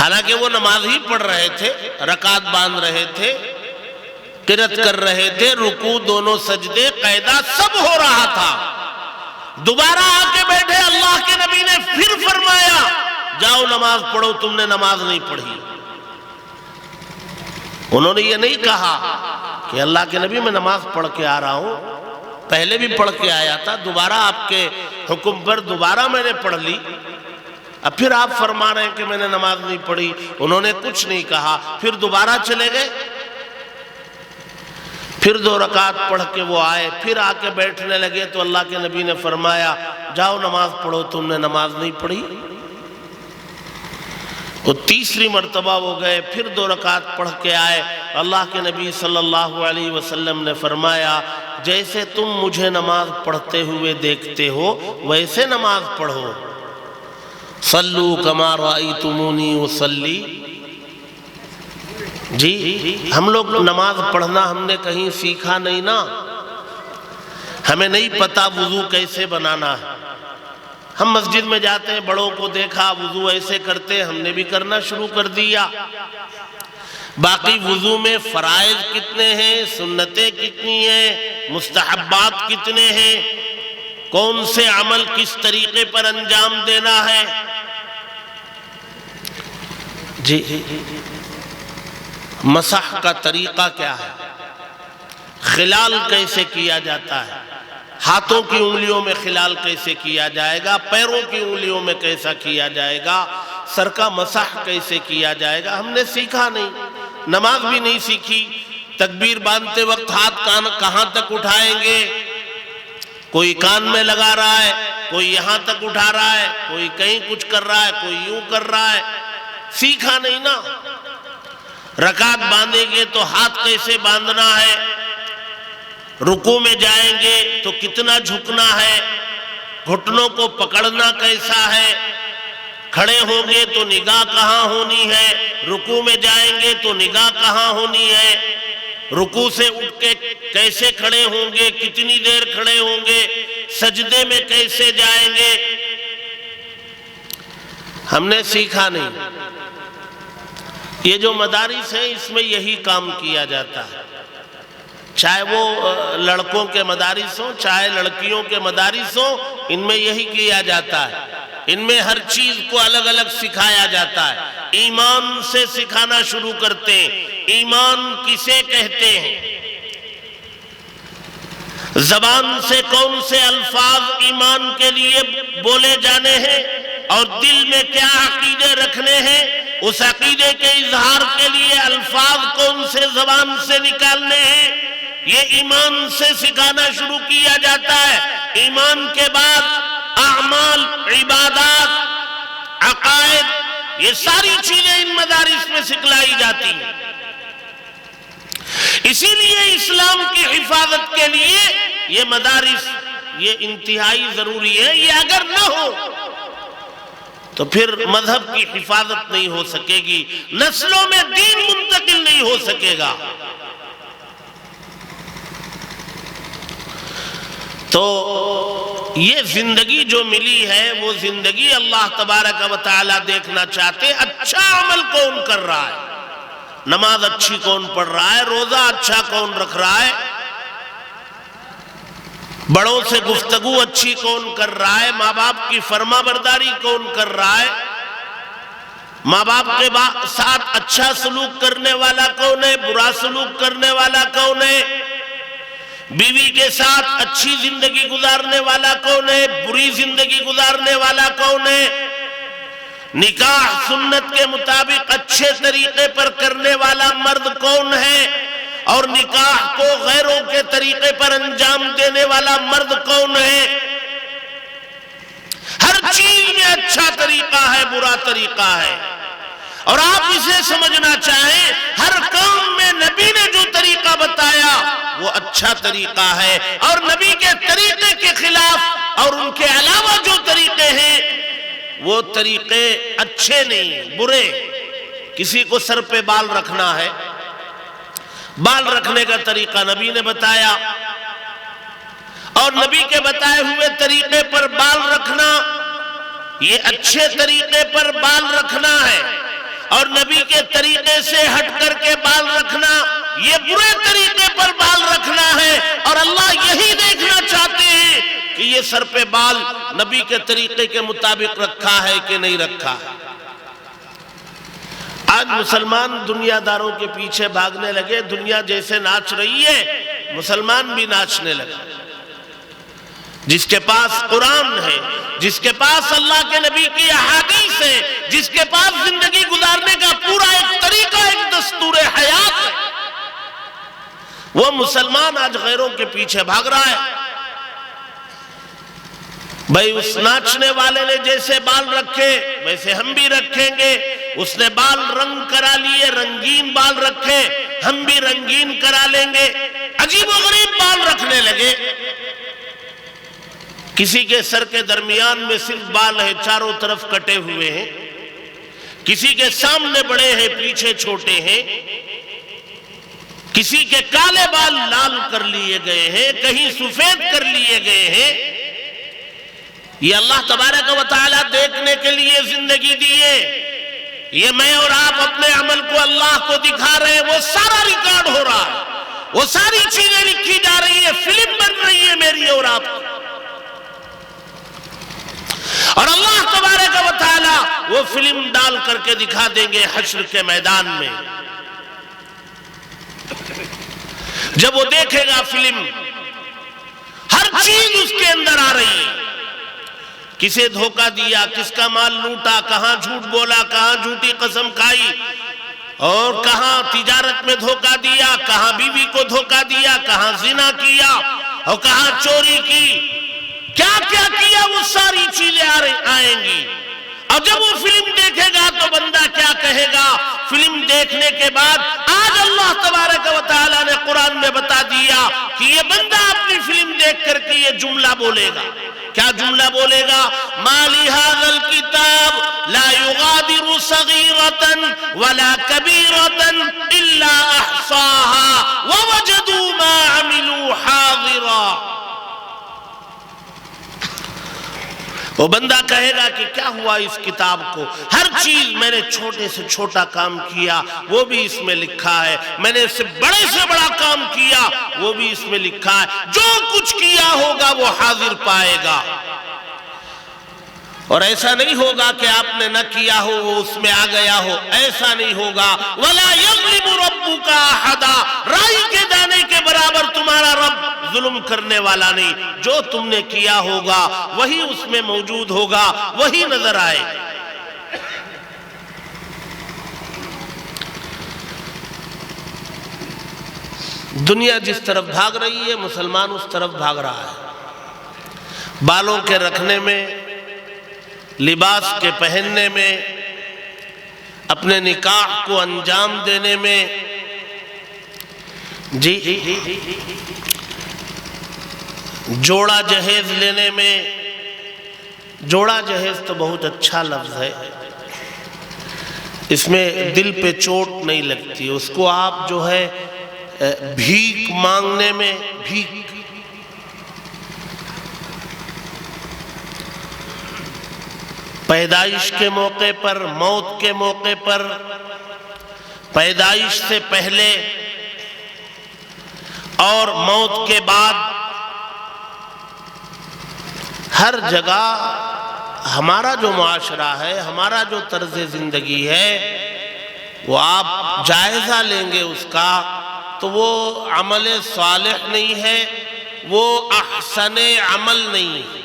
Speaker 1: حالانکہ وہ نماز ہی پڑھ رہے تھے، رکعت باندھ رہے تھے، قرات کر رہے تھے، رکوع، دونوں سجدے، قیدہ سب ہو رہا تھا۔ دوبارہ آ کے بیٹھے، اللہ کے نبی نے پھر فرمایا جاؤ نماز پڑھو، تم نے نماز نہیں پڑھی۔ انہوں نے یہ نہیں کہا کہ اللہ کے نبی میں نماز پڑھ کے آ رہا ہوں، پہلے بھی پڑھ کے آیا تھا، دوبارہ آپ کے حکم پر دوبارہ میں نے پڑھ لی، اب پھر آپ فرما رہے ہیں کہ میں نے نماز نہیں پڑھی۔ انہوں نے کچھ نہیں کہا، پھر دوبارہ چلے گئے، پھر 2 رکعت پڑھ کے وہ آئے، پھر آ کے بیٹھنے لگے تو اللہ کے نبی نے فرمایا جاؤ نماز پڑھو، تم نے نماز نہیں پڑھی۔ وہ تیسری مرتبہ وہ گئے، پھر 2 رکعت پڑھ کے آئے، اللہ کے نبی صلی اللہ علیہ وسلم نے فرمایا جیسے تم مجھے نماز پڑھتے ہوئے دیکھتے ہو ویسے نماز پڑھو، صلو کما رأیتمونی اصلی۔ جی ہم لوگ نماز پڑھنا ہم نے کہیں سیکھا نہیں نا، ہمیں نہیں پتا وضو کیسے بنانا ہے۔ ہم مسجد میں جاتے ہیں، بڑوں کو دیکھا وضو ایسے کرتے، ہم نے بھی کرنا شروع کر دیا۔ باقی وضو میں فرائض کتنے ہیں، سنتیں کتنی ہیں، مستحبات کتنے ہیں، کون سے عمل کس طریقے پر انجام دینا ہے۔ جی مسح کا طریقہ کیا ہے، خلال کیسے کیا جاتا ہے، ہاتھوں کی انگلیوں میں خلال کیسے کیا جائے گا، پیروں کی انگلیوں میں کیسا کیا جائے گا، سر کا مسح کیسے کیا جائے گا، ہم نے سیکھا نہیں، نماز بھی نہیں سیکھی۔ تکبیر باندھتے وقت ہاتھ کہاں تک اٹھائیں گے، کوئی کان میں لگا رہا ہے، کوئی یہاں تک اٹھا رہا ہے، کوئی کہیں کچھ کر رہا ہے، کوئی یوں کر رہا ہے، سیکھا نہیں نا۔ رکعت باندھیں گے تو ہاتھ کیسے باندھنا ہے، رکوع میں جائیں گے تو کتنا جھکنا ہے، گھٹنوں کو پکڑنا کیسا ہے، کھڑے ہوں گے تو نگاہ کہاں ہونی ہے، رکوع میں جائیں گے تو نگاہ کہاں ہونی ہے، رکوع سے اٹھ کے کیسے کھڑے ہوں گے، کتنی دیر کھڑے ہوں گے، سجدے میں کیسے جائیں گے، ہم نے سیکھا نہیں۔ یہ جو مدارس ہیں اس میں یہی کام کیا جاتا ہے، چاہے وہ لڑکوں کے مدارس ہوں چاہے لڑکیوں کے مدارس ہوں، ان میں یہی کیا جاتا ہے۔ ان میں ہر چیز کو الگ الگ سکھایا جاتا ہے۔ ایمان سے سکھانا شروع کرتے ہیں، ایمان کسے کہتے ہیں، زبان سے کون سے الفاظ ایمان کے لیے بولے جانے ہیں، اور دل میں کیا عقیدے رکھنے ہیں، اس عقیدے کے اظہار کے لیے الفاظ کون سے زبان سے نکالنے ہیں، یہ ایمان سے سکھانا شروع کیا جاتا ہے۔ ایمان کے بعد اعمال، عبادات، عقائد، یہ ساری چیزیں ان مدارس میں سکھلائی جاتی ہیں۔ اسی لیے اسلام کی حفاظت کے لیے یہ مدارس یہ انتہائی ضروری ہے۔ یہ اگر نہ ہو تو پھر مذہب کی حفاظت نہیں ہو سکے گی، نسلوں میں دین منتقل نہیں ہو سکے گا۔ تو یہ زندگی جو ملی ہے وہ زندگی اللہ تبارک و تعالی دیکھنا چاہتے، اچھا عمل کون کر رہا ہے، نماز اچھی کون پڑھ رہا ہے، روزہ اچھا کون رکھ رہا ہے، بڑوں سے گفتگو اچھی کون کر رہا ہے، ماں باپ کی فرما برداری کون کر رہا ہے، ماں باپ کے ساتھ اچھا سلوک کرنے والا کون ہے، برا سلوک کرنے والا کون ہے، بیوی کے ساتھ اچھی زندگی گزارنے والا کون ہے، بری زندگی گزارنے والا کون ہے، نکاح سنت کے مطابق اچھے طریقے پر کرنے والا مرد کون ہے، اور نکاح کو غیروں کے طریقے پر انجام دینے والا مرد کون ہے۔ ہر چیز میں اچھا طریقہ ہے، برا طریقہ ہے، اور آپ اسے سمجھنا چاہیں ہر کام میں نبی نے جو طریقہ بتایا وہ اچھا طریقہ ہے، اور نبی کے طریقے کے خلاف اور ان کے علاوہ جو طریقے ہیں وہ طریقے اچھے نہیں، برے۔ کسی کو سر پہ بال رکھنا ہے، بال رکھنے کا طریقہ نبی نے بتایا، اور نبی کے بتائے ہوئے طریقے پر بال رکھنا یہ اچھے طریقے پر بال رکھنا ہے، اور نبی کے طریقے سے ہٹ کر کے بال رکھنا یہ برے طریقے پر بال رکھنا ہے، اور اللہ یہی دیکھنا چاہتے ہیں کہ یہ سر پہ بال نبی کے طریقے کے مطابق رکھا ہے کہ نہیں رکھا ہے۔ آج مسلمان دنیا داروں کے پیچھے بھاگنے لگے، دنیا جیسے ناچ رہی ہے مسلمان بھی ناچنے لگے۔ جس کے پاس قرآن ہے، جس کے پاس اللہ کے نبی کی احادیث ہے، جس کے پاس زندگی گزارنے کا پورا ایک طریقہ، ایک دستور حیات ہے، وہ مسلمان آج غیروں کے پیچھے بھاگ رہا ہے. بھائی اس ناچنے والے نے جیسے بال رکھے ویسے ہم بھی رکھیں گے. اس نے بال رنگ کرا لیے, رنگین بال رکھے, ہم بھی رنگین کرا لیں گے. عجیب و غریب بال رکھنے لگے. کسی کے سر کے درمیان میں صرف بال ہے, چاروں طرف کٹے ہوئے ہیں. کسی کے سامنے بڑے ہیں, پیچھے چھوٹے ہیں. کسی کے کالے بال لال کر لیے گئے ہیں, کہیں سفید کر لیے گئے ہیں. یہ اللہ تبارک و تعالیٰ دیکھنے کے لیے زندگی دیے. یہ میں اور آپ اپنے عمل کو اللہ کو دکھا رہے ہیں, وہ سارا ریکارڈ ہو رہا ہے, وہ ساری چیزیں لکھی جا رہی ہیں, فلم بن رہی ہے میری اور آپ کی. اور اللہ تبارک و تعالیٰ وہ فلم ڈال کر کے دکھا دیں گے حشر کے میدان میں. جب وہ دیکھے گا فلم, ہر چیز اس کے اندر آ رہی ہے. کسے دھوکہ دیا, کس کا مال لوٹا, کہاں جھوٹ بولا, کہاں جھوٹی قسم کھائی, اور کہاں تجارت میں دھوکہ دیا, کہاں بیوی کو دھوکہ دیا, کہاں زنا کیا, اور کہاں چوری کی. کیا کیا کیا, وہ ساری چیزیں آئیں گی. اور جب وہ فلم دیکھے گا تو بندہ کیا کہے گا؟ فلم دیکھنے کے بعد آج اللہ تبارک و تعالیٰ نے قرآن میں بتا دیا کہ یہ بندہ اپنی فلم دیکھ کر کے یہ جملہ بولے گا. کیا جملہ بولے گا؟ ما لهذا الكتاب لا يغادر صغيرة ولا كبيرة إلا أحصاها ووجدوا ما عملوا حاضرا. وہ بندہ کہے گا کہ کیا ہوا اس کتاب کو, ہر چیز میں نے چھوٹے سے چھوٹا کام کیا وہ بھی اس میں لکھا ہے, میں نے اس سے بڑا کام کیا وہ بھی اس میں لکھا ہے, جو کچھ کیا ہوگا وہ حاضر پائے گا. اور ایسا نہیں ہوگا کہ آپ نے نہ کیا ہو وہ اس میں آ گیا ہو, ایسا نہیں ہوگا. وَلَا يَظْلِمُ رَبُّكَ أَحَدًا, رائی کے دانے کے برابر تمہارا رب ظلم کرنے والا نہیں. جو تم نے کیا ہوگا وہی اس میں موجود ہوگا, وہی نظر آئے. دنیا جس طرف بھاگ رہی ہے مسلمان اس طرف بھاگ رہا ہے. بالوں کے رکھنے میں, لباس کے پہننے میں, اپنے نکاح کو انجام دینے میں. جوڑا جہیز لینے میں. جوڑا جہیز تو بہت اچھا لفظ ہے, اس میں دل پہ چوٹ نہیں لگتی. اس کو آپ جو ہے بھیک مانگنے میں, بھیک پیدائش کے موقع پر, موت کے موقع پر, پیدائش سے پہلے اور موت کے بعد, ہر جگہ ہمارا جو معاشرہ ہے, ہمارا جو طرز زندگی ہے, وہ آپ جائزہ لیں گے اس کا تو وہ عمل صالح نہیں ہے, وہ احسن عمل نہیں ہے,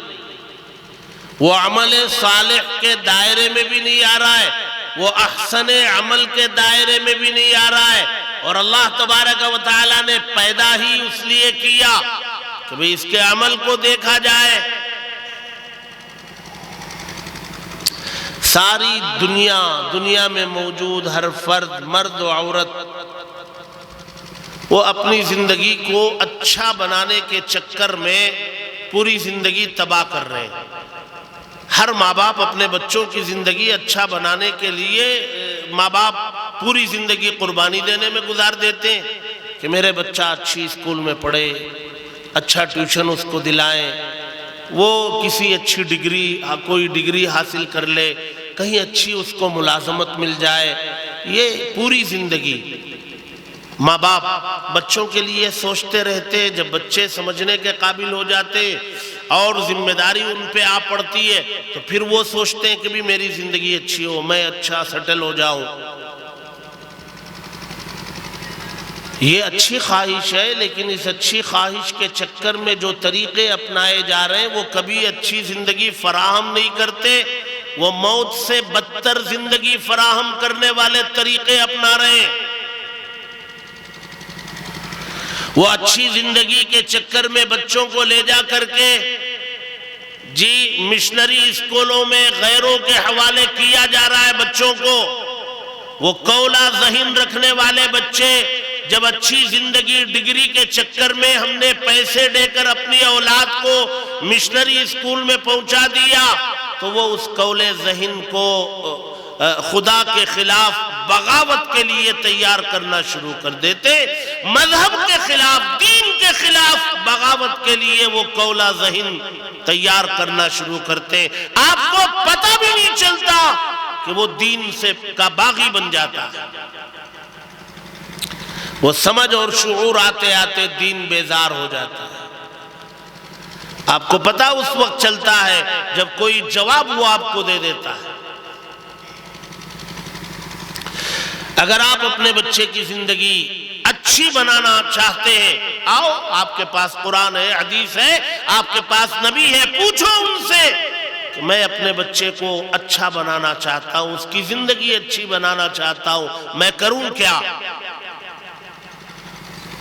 Speaker 1: وہ عمل صالح کے دائرے میں بھی نہیں آ رہا ہے, وہ احسن عمل کے دائرے میں بھی نہیں آ رہا ہے. اور اللہ تبارک و تعالیٰ نے پیدا ہی اس لیے کیا کہ بھئی اس کے عمل کو دیکھا جائے. ساری دنیا میں موجود ہر فرد, مرد و عورت, وہ اپنی زندگی کو اچھا بنانے کے چکر میں پوری زندگی تباہ کر رہے ہیں. ہر ماں باپ اپنے بچوں کی زندگی اچھا بنانے کے لیے ماں باپ پوری زندگی قربانی دینے میں گزار دیتے ہیں کہ میرے بچہ اچھی اسکول میں پڑھے, اچھا ٹیوشن اس کو دلائیں, وہ کسی اچھی ڈگری, کوئی ڈگری حاصل کر لے, کہیں اچھی اس کو ملازمت مل جائے. یہ پوری زندگی ماں باپ بچوں کے لیے سوچتے رہتے. جب بچے سمجھنے کے قابل ہو جاتے اور ذمہ داری ان پہ آ پڑتی ہے تو پھر وہ سوچتے ہیں کہ بھی میری زندگی اچھی ہو, میں اچھا سیٹل ہو جاؤں. یہ اچھی خواہش ہے, لیکن اس اچھی خواہش کے چکر میں جو طریقے اپنائے جا رہے ہیں وہ کبھی اچھی زندگی فراہم نہیں کرتے, وہ موت سے بدتر زندگی فراہم کرنے والے طریقے اپنا رہے ہیں. وہ اچھی زندگی کے چکر میں بچوں کو لے جا کر کے مشنری اسکولوں میں غیروں کے حوالے کیا جا رہا ہے بچوں کو۔ وہ کولا ذہن رکھنے والے بچے جب اچھی زندگی ڈگری کے چکر میں ہم نے پیسے دے کر اپنی اولاد کو مشنری اسکول میں پہنچا دیا تو وہ اس کولے ذہن کو خدا کے خلاف بغاوت کے لیے تیار کرنا شروع کر دیتے، مذہب کے خلاف، دین کے خلاف بغاوت کے لیے وہ کولا ذہن تیار کرنا شروع کرتے۔ آپ کو پتہ بھی نہیں چلتا کہ وہ دین کا باغی بن جاتا ہے۔ وہ سمجھ اور شعور آتے آتے دین بیزار ہو جاتا ہے۔ آپ کو پتہ اس وقت چلتا ہے جب کوئی جواب وہ آپ کو دے دیتا ہے۔ اگر آپ اپنے بچے کی زندگی اچھی بنانا چاہتے ہیں، آؤ، آپ کے پاس قرآن ہے، حدیث ہے، آپ کے پاس نبی ہے، پوچھو ان سے کہ میں اپنے بچے کو اچھا بنانا چاہتا ہوں، اس کی زندگی اچھی بنانا چاہتا ہوں، میں کروں کیا؟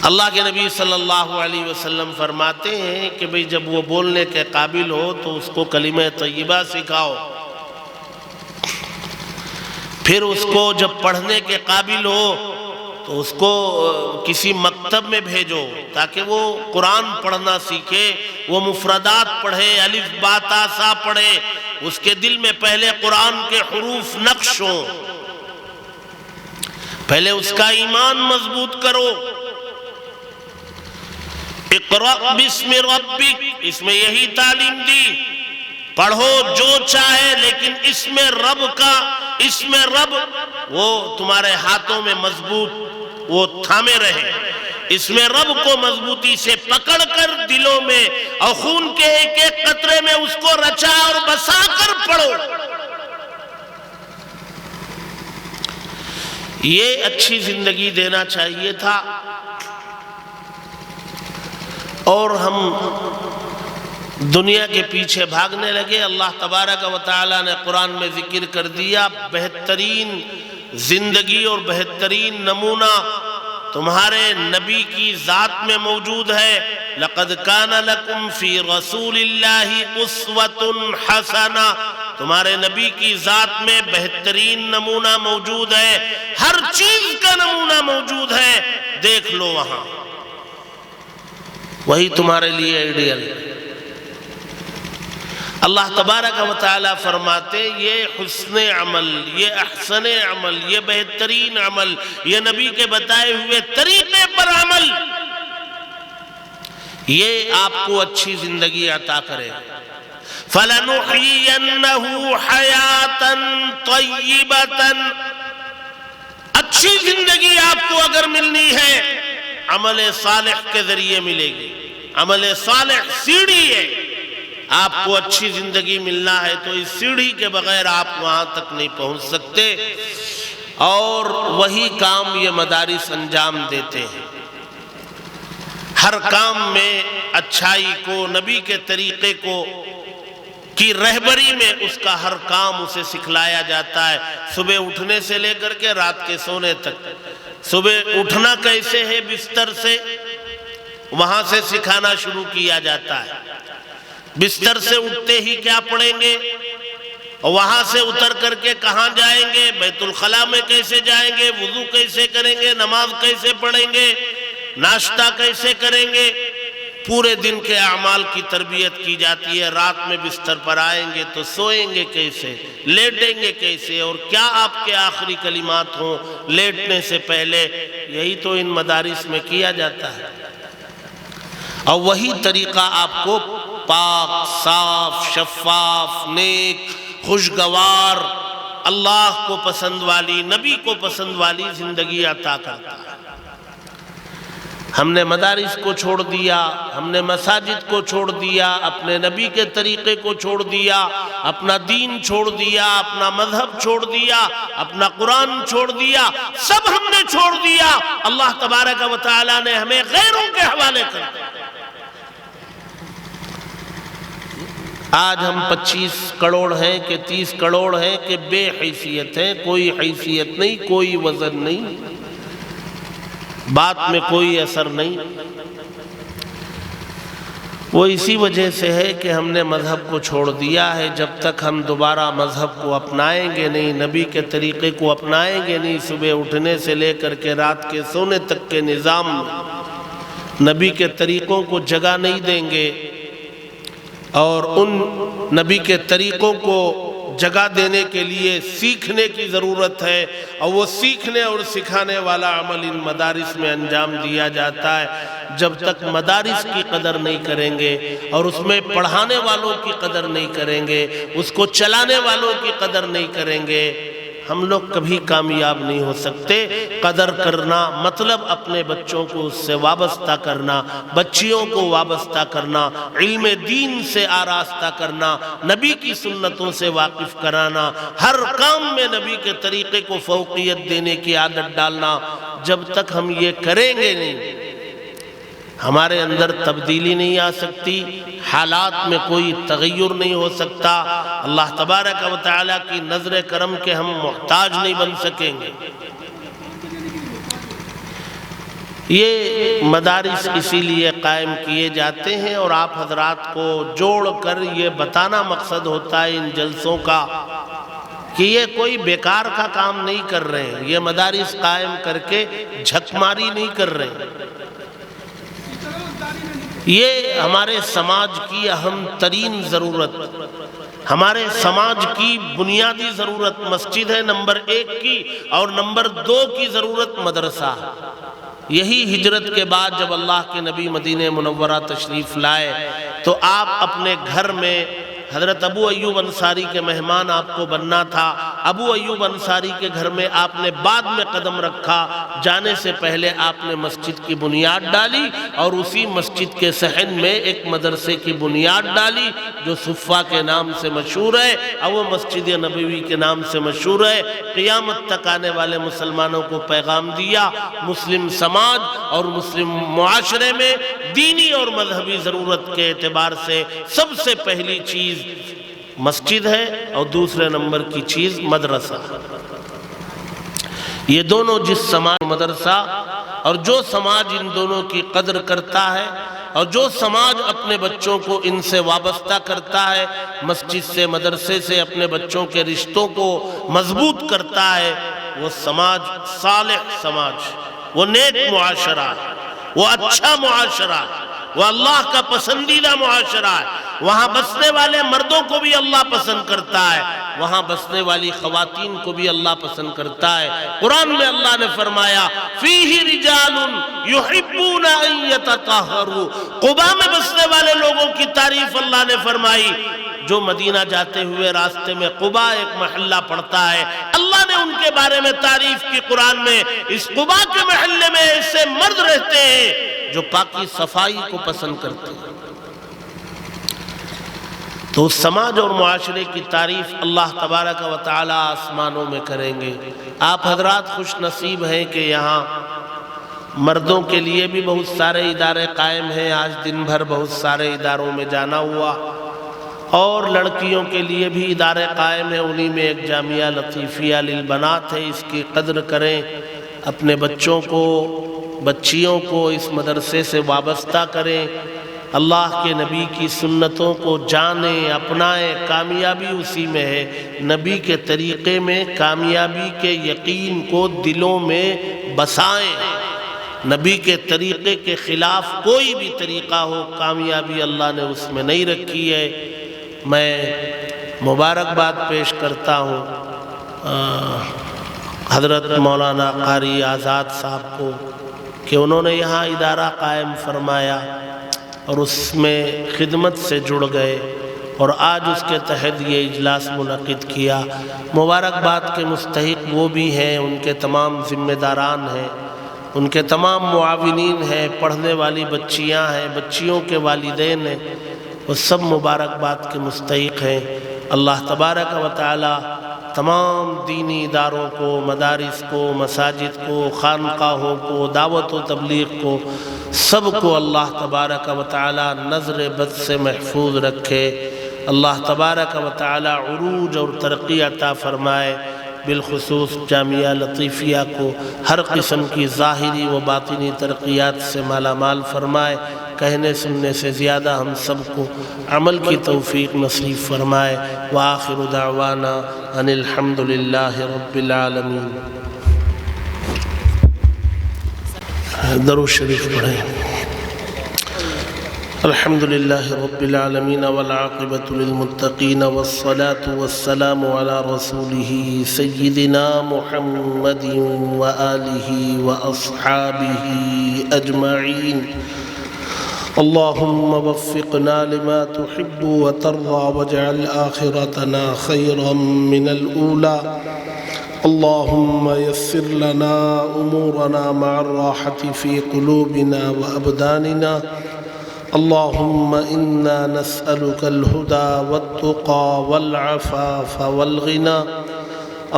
Speaker 1: اللہ کے نبی صلی اللہ علیہ وسلم فرماتے ہیں کہ بھئی جب وہ بولنے کے قابل ہو تو اس کو کلمہ طیبہ سکھاؤ، پھر اس کو جب پڑھنے کے قابل ہو تو اس کو کسی مکتب میں بھیجو تاکہ وہ قرآن پڑھنا سیکھے، وہ مفردات پڑھے، الف با تا سا پڑھے، اس کے دل میں پہلے قرآن کے حروف نقش ہوں، پہلے اس کا ایمان مضبوط کرو۔ اقرأ بسم ربک، اس میں یہی تعلیم دی، پڑھو جو چاہے لیکن اسم رب کا، اسم رب وہ تمہارے ہاتھوں میں مضبوط وہ تھامے رہے، اسم رب کو مضبوطی سے پکڑ کر دلوں میں اور خون کے ایک ایک قطرے میں اس کو رچا اور بسا کر پڑھو۔ یہ اچھی زندگی دینا چاہیے تھا، اور ہم دنیا کے پیچھے بھاگنے لگے۔ اللہ تبارک و تعالی نے قرآن میں ذکر کر دیا بہترین زندگی اور بہترین نمونہ تمہارے نبی کی ذات میں موجود ہے۔ لَقَدْ كَانَ لَكُمْ فِي رَسُولِ اللَّهِ أُسْوَةٌ حَسَنَةٌ، تمہارے نبی کی ذات میں بہترین نمونہ موجود ہے، ہر چیز کا نمونہ موجود ہے، دیکھ لو وہاں، وہی تمہارے لیے آئیڈیل۔ اللہ تبارک و تعالی فرماتے یہ حسن عمل، یہ احسن عمل، یہ بہترین عمل، یہ نبی کے بتائے ہوئے طریقے پر عمل، یہ آپ کو اچھی زندگی عطا کرے۔ فَلَنُحْيِيَنَّهُ حَيَاةً طَيِّبَةً، اچھی زندگی آپ کو اگر ملنی ہے عمل صالح کے ذریعے ملے گی۔ عمل صالح سیڑھی ہے، آپ کو اچھی زندگی ملنا ہے تو اس سیڑھی کے بغیر آپ وہاں تک نہیں پہنچ سکتے، اور وہی کام یہ مدارس انجام دیتے ہیں۔ ہر کام میں اچھائی کو، نبی کے طریقے کو کی رہبری میں اس کا ہر کام اسے سکھلایا جاتا ہے، صبح اٹھنے سے لے کر کے رات کے سونے تک۔ صبح اٹھنا کیسے ہے بستر سے، وہاں سے سکھانا شروع کیا جاتا ہے۔ بستر سے اٹھتے ہی کیا پڑھیں گے، وہاں سے اتر کر کے کہاں جائیں گے، بیت الخلاء میں کیسے جائیں گے، وضو کیسے کریں گے، نماز کیسے پڑھیں گے، ناشتہ کیسے کریں گے، پورے دن کے اعمال کی تربیت کی جاتی ہے۔ رات میں بستر پر آئیں گے تو سوئیں گے کیسے، لیٹیں گے کیسے، اور کیا آپ کے آخری کلمات ہوں لیٹنے سے پہلے، یہی تو ان مدارس میں کیا جاتا ہے۔ اور وہی طریقہ آپ کو پاک، صاف، شفاف، نیک، خوشگوار، اللہ کو پسند والی، نبی کو پسند والی زندگی عطا کرتا ہے۔ ہم نے مدارس کو چھوڑ دیا، ہم نے مساجد کو چھوڑ دیا، اپنے نبی کے طریقے کو چھوڑ دیا، اپنا دین چھوڑ دیا، اپنا مذہب چھوڑ دیا، اپنا قرآن چھوڑ دیا، سب ہم نے چھوڑ دیا۔ اللہ تبارک و تعالی نے ہمیں غیروں کے حوالے کر دیا۔ آج ہم 25 کروڑ ہیں کہ 30 کروڑ ہیں کہ بے حیثیت ہیں، کوئی حیثیت نہیں، کوئی وزن نہیں، بات میں کوئی اثر نہیں۔ وہ اسی وجہ سے ہے کہ ہم نے مذہب کو چھوڑ دیا ہے۔ جب تک ہم دوبارہ مذہب کو اپنائیں گے نہیں، نبی کے طریقے کو اپنائیں گے نہیں، صبح اٹھنے سے لے کر کے رات کے سونے تک کے نظام میں نبی کے طریقوں کو جگہ نہیں دیں گے، اور ان نبی کے طریقوں کو جگہ دینے کے لیے سیکھنے کی ضرورت ہے، اور وہ سیکھنے اور سکھانے والا عمل ان مدارس میں انجام دیا جاتا ہے۔ جب تک مدارس کی قدر نہیں کریں گے اور اس میں پڑھانے والوں کی قدر نہیں کریں گے، اس کو چلانے والوں کی قدر نہیں کریں گے، ہم لوگ کبھی کامیاب نہیں ہو سکتے۔ قدر کرنا مطلب اپنے بچوں کو اس سے وابستہ کرنا، بچیوں کو وابستہ کرنا، علم دین سے آراستہ کرنا، نبی کی سنتوں سے واقف کرانا، ہر کام میں نبی کے طریقے کو فوقیت دینے کی عادت ڈالنا۔ جب تک ہم یہ کریں گے نہیں، ہمارے اندر تبدیلی نہیں آ سکتی، حالات میں کوئی تغیر نہیں ہو سکتا، اللہ تبارک و تعالیٰ کی نظر کرم کے ہم محتاج نہیں بن سکیں گے۔ یہ مدارس اسی لیے قائم کیے جاتے ہیں، اور آپ حضرات کو جوڑ کر یہ بتانا مقصد ہوتا ہے ان جلسوں کا کہ یہ کوئی بیکار کا کام نہیں کر رہے ہیں، یہ مدارس قائم کر کے جھک ماری نہیں کر رہے ہیں۔ یہ ہمارے سماج کی اہم ترین ضرورت، ہمارے سماج کی بنیادی ضرورت مسجد ہے نمبر 1 کی، اور نمبر 2 کی ضرورت مدرسہ۔ یہی ہجرت کے بعد جب اللہ کے نبی مدینہ منورہ تشریف لائے تو آپ اپنے گھر میں حضرت ابو ایوب انصاری کے مہمان آپ کو بننا تھا۔ ابو ایوب انصاری کے گھر میں آپ نے بعد میں قدم رکھا، جانے سے پہلے آپ نے مسجد کی بنیاد ڈالی، اور اسی مسجد کے صحن میں ایک مدرسے کی بنیاد ڈالی جو صفہ کے نام سے مشہور ہے، اور وہ مسجد نبوی کے نام سے مشہور ہے۔ قیامت تک آنے والے مسلمانوں کو پیغام دیا، مسلم سماج اور مسلم معاشرے میں دینی اور مذہبی ضرورت کے اعتبار سے سب سے پہلی چیز مسجد ہے، اور دوسرے نمبر کی چیز مدرسہ۔ یہ دونوں جس سماج مدرسہ، اور جو سماج ان دونوں کی قدر کرتا ہے، اور جو سماج اپنے بچوں کو ان سے وابستہ کرتا ہے، مسجد سے مدرسے سے اپنے بچوں کے رشتوں کو مضبوط کرتا ہے، وہ سماج صالح سماج، وہ نیک معاشرہ ہے، وہ اچھا معاشرہ ہے، وہ اللہ کا پسندیدہ معاشرہ ہے۔ وہاں بسنے والے مردوں کو بھی اللہ پسند کرتا ہے، وہاں بسنے والی خواتین کو بھی اللہ پسند کرتا ہے۔ قرآن میں اللہ نے فرمایا فیہ رجال یحبون ان یتطہروا، قبا میں بسنے والے لوگوں کی تعریف اللہ نے فرمائی۔ جو مدینہ جاتے ہوئے راستے میں قبا ایک محلہ پڑتا ہے، اللہ نے ان کے بارے میں تعریف کی قرآن میں، اس قبا کے محلے میں ایسے مرد رہتے ہیں جو پاکی صفائی کو پسند کرتے ہیں۔ تو سماج اور معاشرے کی تعریف اللہ تبارک و تعالی آسمانوں میں کریں گے۔ آپ حضرات خوش نصیب ہیں کہ یہاں مردوں کے لیے بھی بہت سارے ادارے قائم ہیں، آج دن بھر بہت سارے اداروں میں جانا ہوا، اور لڑکیوں کے لیے بھی ادارے قائم ہیں، انہی میں ایک جامعہ لطیفیہ للبنات ہے۔ اس کی قدر کریں، اپنے بچوں کو، بچیوں کو اس مدرسے سے وابستہ کریں، اللہ کے نبی کی سنتوں کو جانیں، اپنائیں، کامیابی اسی میں ہے۔ نبی کے طریقے میں کامیابی کے یقین کو دلوں میں بسائیں۔ نبی کے طریقے کے خلاف کوئی بھی طریقہ ہو، کامیابی اللہ نے اس میں نہیں رکھی ہے۔ میں مبارکباد پیش کرتا ہوں حضرت مولانا قاری آزاد صاحب کو کہ انہوں نے یہاں ادارہ قائم فرمایا اور اس میں خدمت سے جڑ گئے، اور آج اس کے تحت یہ اجلاس منعقد کیا۔ مبارکباد کے مستحق وہ بھی ہیں، ان کے تمام ذمہ داران ہیں، ان کے تمام معاونین ہیں، پڑھنے والی بچیاں ہیں، بچیوں کے والدین ہیں، وہ سب مبارکباد کے مستحق ہیں۔ اللہ تبارک و تعالی تمام دینی اداروں کو، مدارس کو، مساجد کو، خانقاہوں کو، دعوت و تبلیغ کو، سب کو اللہ تبارک و تعالی نظر بد سے محفوظ رکھے۔ اللہ تبارک و تعالی عروج اور ترقی عطا فرمائے۔ بالخصوص جامعہ لطیفیہ کو ہر قسم کی ظاہری و باطنی ترقیات سے مالا مال فرمائے، کہنے سننے سے زیادہ ہم سب کو عمل کی توفیق نصیب فرمائے۔ وآخر دعوانا ان الحمد للہ رب العالمین۔ درود شریف پڑھیں۔ الحمد للہ رب العالمین والعاقبۃ للمتقین والصلاة والسلام علی رسولہ سیدنا محمد وآلہ واصحابہ اجمعین۔ اللہم وفقنا لما تحب وترضى واجعل آخرتنا خیرا من الأولى۔ اللهم يسر لنا أمورنا مع الراحة في قلوبنا وأبداننا۔ اللهم إنا نسألك الهدى والتقى والعفاف والغنى۔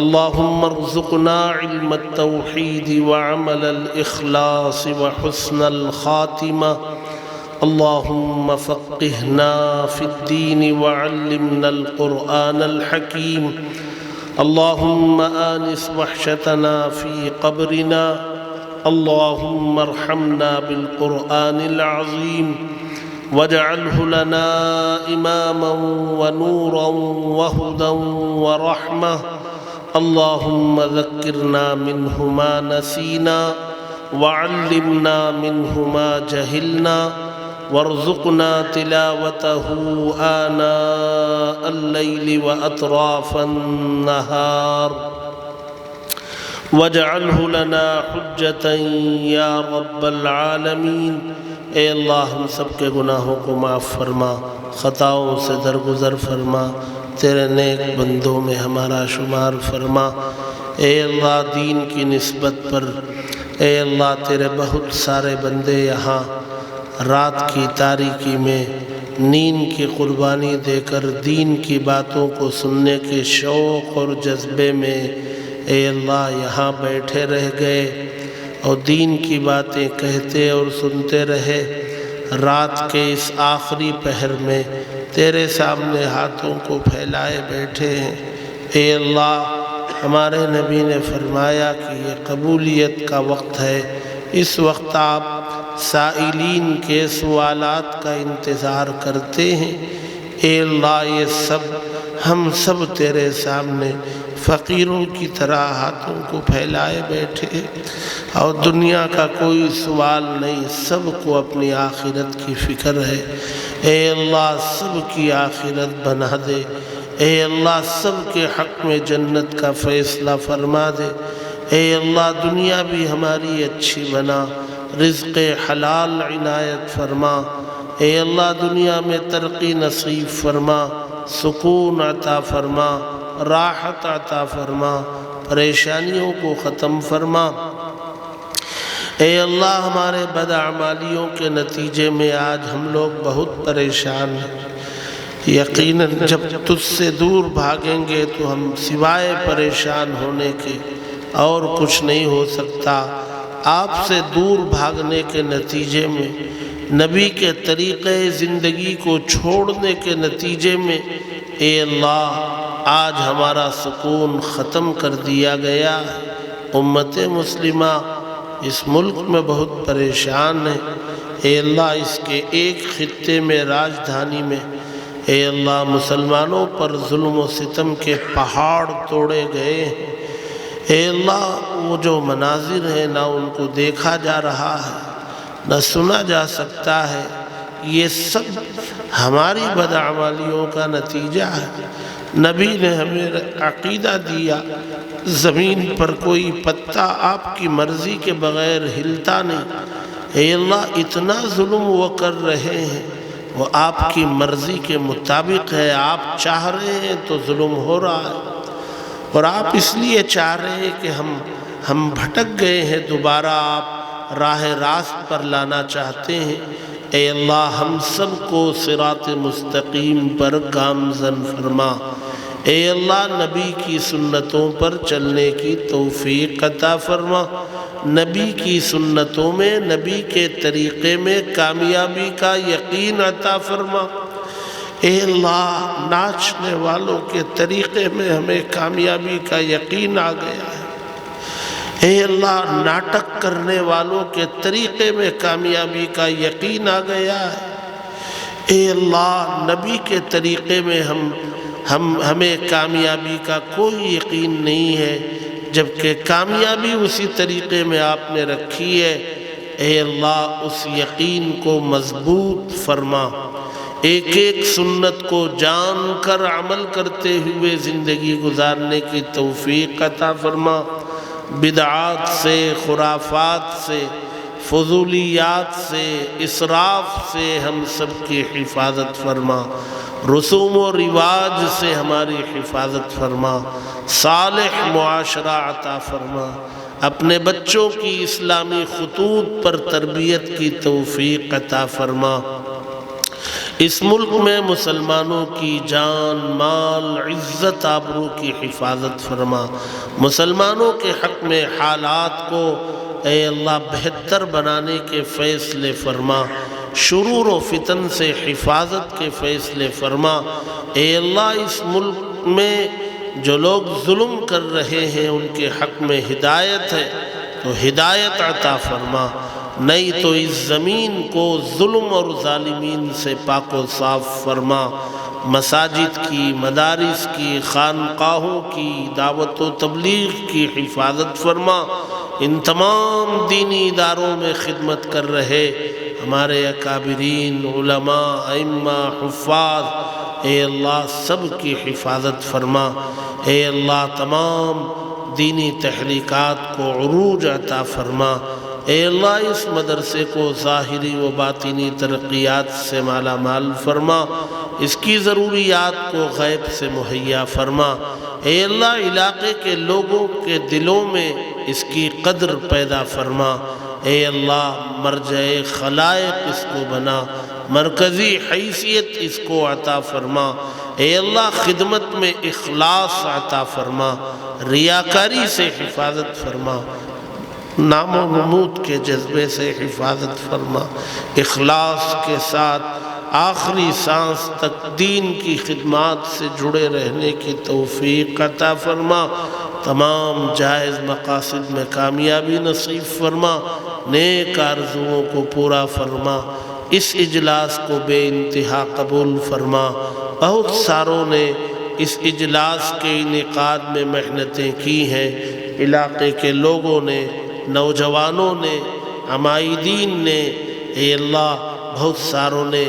Speaker 1: اللهم ارزقنا علم التوحيد وعمل الإخلاص وحسن الخاتمة۔ اللهم فقهنا في الدين وعلمنا القرآن الحكيم۔ اللهم آنس وحشتنا في قبرنا۔ اللهم ارحمنا بالقرآن العظيم واجعله لنا إماما ونورا وهدى ورحمة۔ اللهم ذكرنا منه ما نسينا وعلمنا منه ما جهلنا وارزقنا تلاوته آناء الليل وأطراف النهار واجعله لنا حجة يا رب العالمین۔ اے اللہ ہم سب کے گناہوں کو معاف فرما، خطاؤں سے درگزر فرما، تیرے نیک بندوں میں ہمارا شمار فرما۔ اے اللہ دین کی نسبت پر اے اللہ تیرے بہت سارے بندے یہاں رات کی تاریکی میں نیند کی قربانی دے کر دین کی باتوں کو سننے کے شوق اور جذبے میں اے اللہ یہاں بیٹھے رہ گئے اور دین کی باتیں کہتے اور سنتے رہے۔ رات کے اس آخری پہر میں تیرے سامنے ہاتھوں کو پھیلائے بیٹھے ہیں۔ اے اللہ ہمارے نبی نے فرمایا کہ یہ قبولیت کا وقت ہے، اس وقت آپ سائلین کے سوالات کا انتظار کرتے ہیں۔ اے اللہ یہ سب ہم سب تیرے سامنے فقیروں کی طرح ہاتھوں کو پھیلائے بیٹھے اور دنیا کا کوئی سوال نہیں، سب کو اپنی آخرت کی فکر ہے۔ اے اللہ سب کی آخرت بنا دے، اے اللہ سب کے حق میں جنت کا فیصلہ فرما دے۔ اے اللہ دنیا بھی ہماری اچھی بنا، رزق حلال عنایت فرما۔ اے اللہ دنیا میں ترقی نصیب فرما، سکون عطا فرما، راحت عطا فرما، پریشانیوں کو ختم فرما۔ اے اللہ ہمارے بداعمالیوں کے نتیجے میں آج ہم لوگ بہت پریشان ہیں۔ یقیناً جب تجھ سے دور بھاگیں گے تو ہم سوائے پریشان ہونے کے اور کچھ نہیں ہو سکتا۔ آپ سے دور بھاگنے کے نتیجے میں، نبی کے طریقے زندگی کو چھوڑنے کے نتیجے میں اے اللہ آج ہمارا سکون ختم کر دیا گیا ہے۔ امت مسلمہ اس ملک میں بہت پریشان ہے۔ اے اللہ اس کے ایک خطے میں راجدھانی میں اے اللہ مسلمانوں پر ظلم و ستم کے پہاڑ توڑے گئے ہیں۔ اے اللہ وہ جو مناظر ہیں نہ ان کو دیکھا جا رہا ہے نہ سنا جا سکتا ہے، یہ سب ہماری بدعمالیوں کا نتیجہ ہے۔ نبی نے ہمیں عقیدہ دیا زمین پر کوئی پتا آپ کی مرضی کے بغیر ہلتا نہیں۔ اے اللہ اتنا ظلم وہ کر رہے ہیں، وہ آپ کی مرضی کے مطابق ہے، آپ چاہ رہے ہیں تو ظلم ہو رہا ہے، اور آپ اس لیے چاہ رہے ہیں کہ ہم بھٹک گئے ہیں، دوبارہ آپ راہ راست پر لانا چاہتے ہیں۔ اے اللہ ہم سب کو صراط مستقیم پر گامزن فرما۔ اے اللہ نبی کی سنتوں پر چلنے کی توفیق عطا فرما، نبی کی سنتوں میں نبی کے طریقے میں کامیابی کا یقین عطا فرما۔ اے اللہ ناچنے والوں کے طریقے میں ہمیں کامیابی کا یقین آ گیا ہے۔ اے اللہ ناٹک کرنے والوں کے طریقے میں کامیابی کا یقین آ گیا ہے۔ اے اللہ نبی کے طریقے میں ہمیں کامیابی کا کوئی یقین نہیں ہے، جبکہ کامیابی اسی طریقے میں آپ نے رکھی ہے۔ اے اللہ اس یقین کو مضبوط فرما، ایک ایک سنت کو جان کر عمل کرتے ہوئے زندگی گزارنے کی توفیق عطا فرما، بدعات سے، خرافات سے، فضولیات سے، اسراف سے ہم سب کی حفاظت فرما، رسوم و رواج سے ہماری حفاظت فرما، صالح معاشرہ عطا فرما، اپنے بچوں کی اسلامی خطوط پر تربیت کی توفیق عطا فرما، اس ملک میں مسلمانوں کی جان، مال، عزت، آبرو کی حفاظت فرما، مسلمانوں کے حق میں حالات کو اے اللہ بہتر بنانے کے فیصلے فرما، شرور و فتن سے حفاظت کے فیصلے فرما۔ اے اللہ اس ملک میں جو لوگ ظلم کر رہے ہیں ان کے حق میں ہدایت ہے تو ہدایت عطا فرما، نہیں تو اس زمین کو ظلم اور ظالمین سے پاک و صاف فرما، مساجد کی، مدارس کی، خانقاہوں کی، دعوت و تبلیغ کی حفاظت فرما، ان تمام دینی اداروں میں خدمت کر رہے ہمارے اکابرین، علماء، ائمہ، حفاظ، اے اللہ سب کی حفاظت فرما۔ اے اللہ تمام دینی تحریکات کو عروج عطا فرما، اے اللہ اس مدرسے کو ظاہری و باطنی ترقیات سے مالا مال فرما، اس کی ضروریات کو غیب سے مہیا فرما، اے اللہ علاقے کے لوگوں کے دلوں میں اس کی قدر پیدا فرما، اے اللہ مرجع خلائق اس کو بنا، مرکزی حیثیت اس کو عطا فرما، اے اللہ خدمت میں اخلاص عطا فرما، ریاکاری سے حفاظت فرما، نام و نمود کے جذبے سے حفاظت فرما، اخلاص کے ساتھ آخری سانس تک دین کی خدمات سے جڑے رہنے کی توفیق عطا فرما، تمام جائز مقاصد میں کامیابی نصیب فرما، نیک آرزوؤں کو پورا فرما، اس اجلاس کو بے انتہا قبول فرما۔ بہت ساروں نے اس اجلاس کے انعقاد میں محنتیں کی ہیں، علاقے کے لوگوں نے، نوجوانوں نے، عمائدین نے، اے اللہ بہت ساروں نے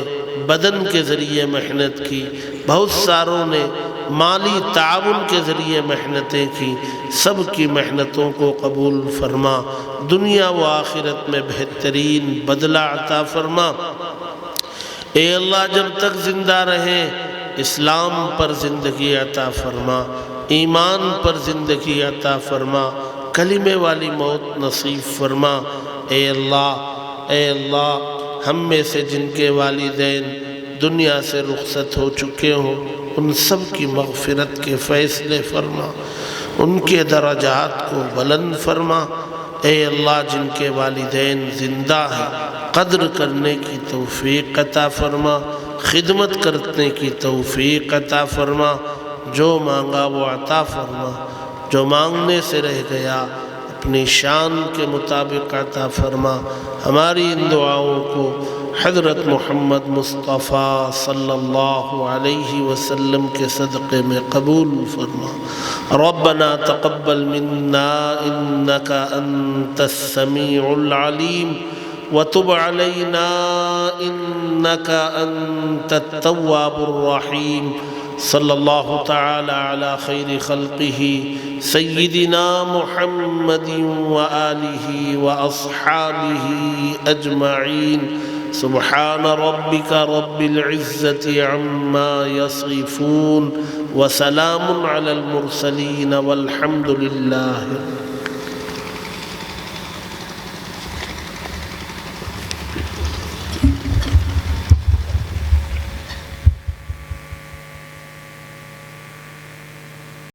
Speaker 1: بدن کے ذریعے محنت کی، بہت ساروں نے مالی تعاون کے ذریعے محنتیں کی، سب کی محنتوں کو قبول فرما، دنیا و آخرت میں بہترین بدلہ عطا فرما۔ اے اللہ جب تک زندہ رہیں اسلام پر زندگی عطا فرما، ایمان پر زندگی عطا فرما، کلمے والی موت نصیب فرما۔ اے اللہ ہم میں سے جن کے والدین دنیا سے رخصت ہو چکے ہوں ان سب کی مغفرت کے فیصلے فرما، ان کے درجات کو بلند فرما۔ اے اللہ جن کے والدین زندہ ہیں قدر کرنے کی توفیق عطا فرما، خدمت کرنے کی توفیق عطا فرما، جو مانگا وہ عطا فرما، جو مانگنے سے رہ گیا اپنی شان کے مطابق عطا فرما۔ ہماری ان دعاؤں کو حضرت محمد مصطفیٰ صلی اللہ علیہ وسلم کے صدقے میں قبول فرما۔ ربنا تقبل منا انك انت السميع العليم وتب علينا انك انت التواب الرحيم۔ صلی اللہ تعالی علی خیر خلقہ سیدنا محمد وآلہ واصحابہ اجمعین۔ سبحان ربک رب العزة عما یصفون وسلام علی المرسلین والحمد للہ۔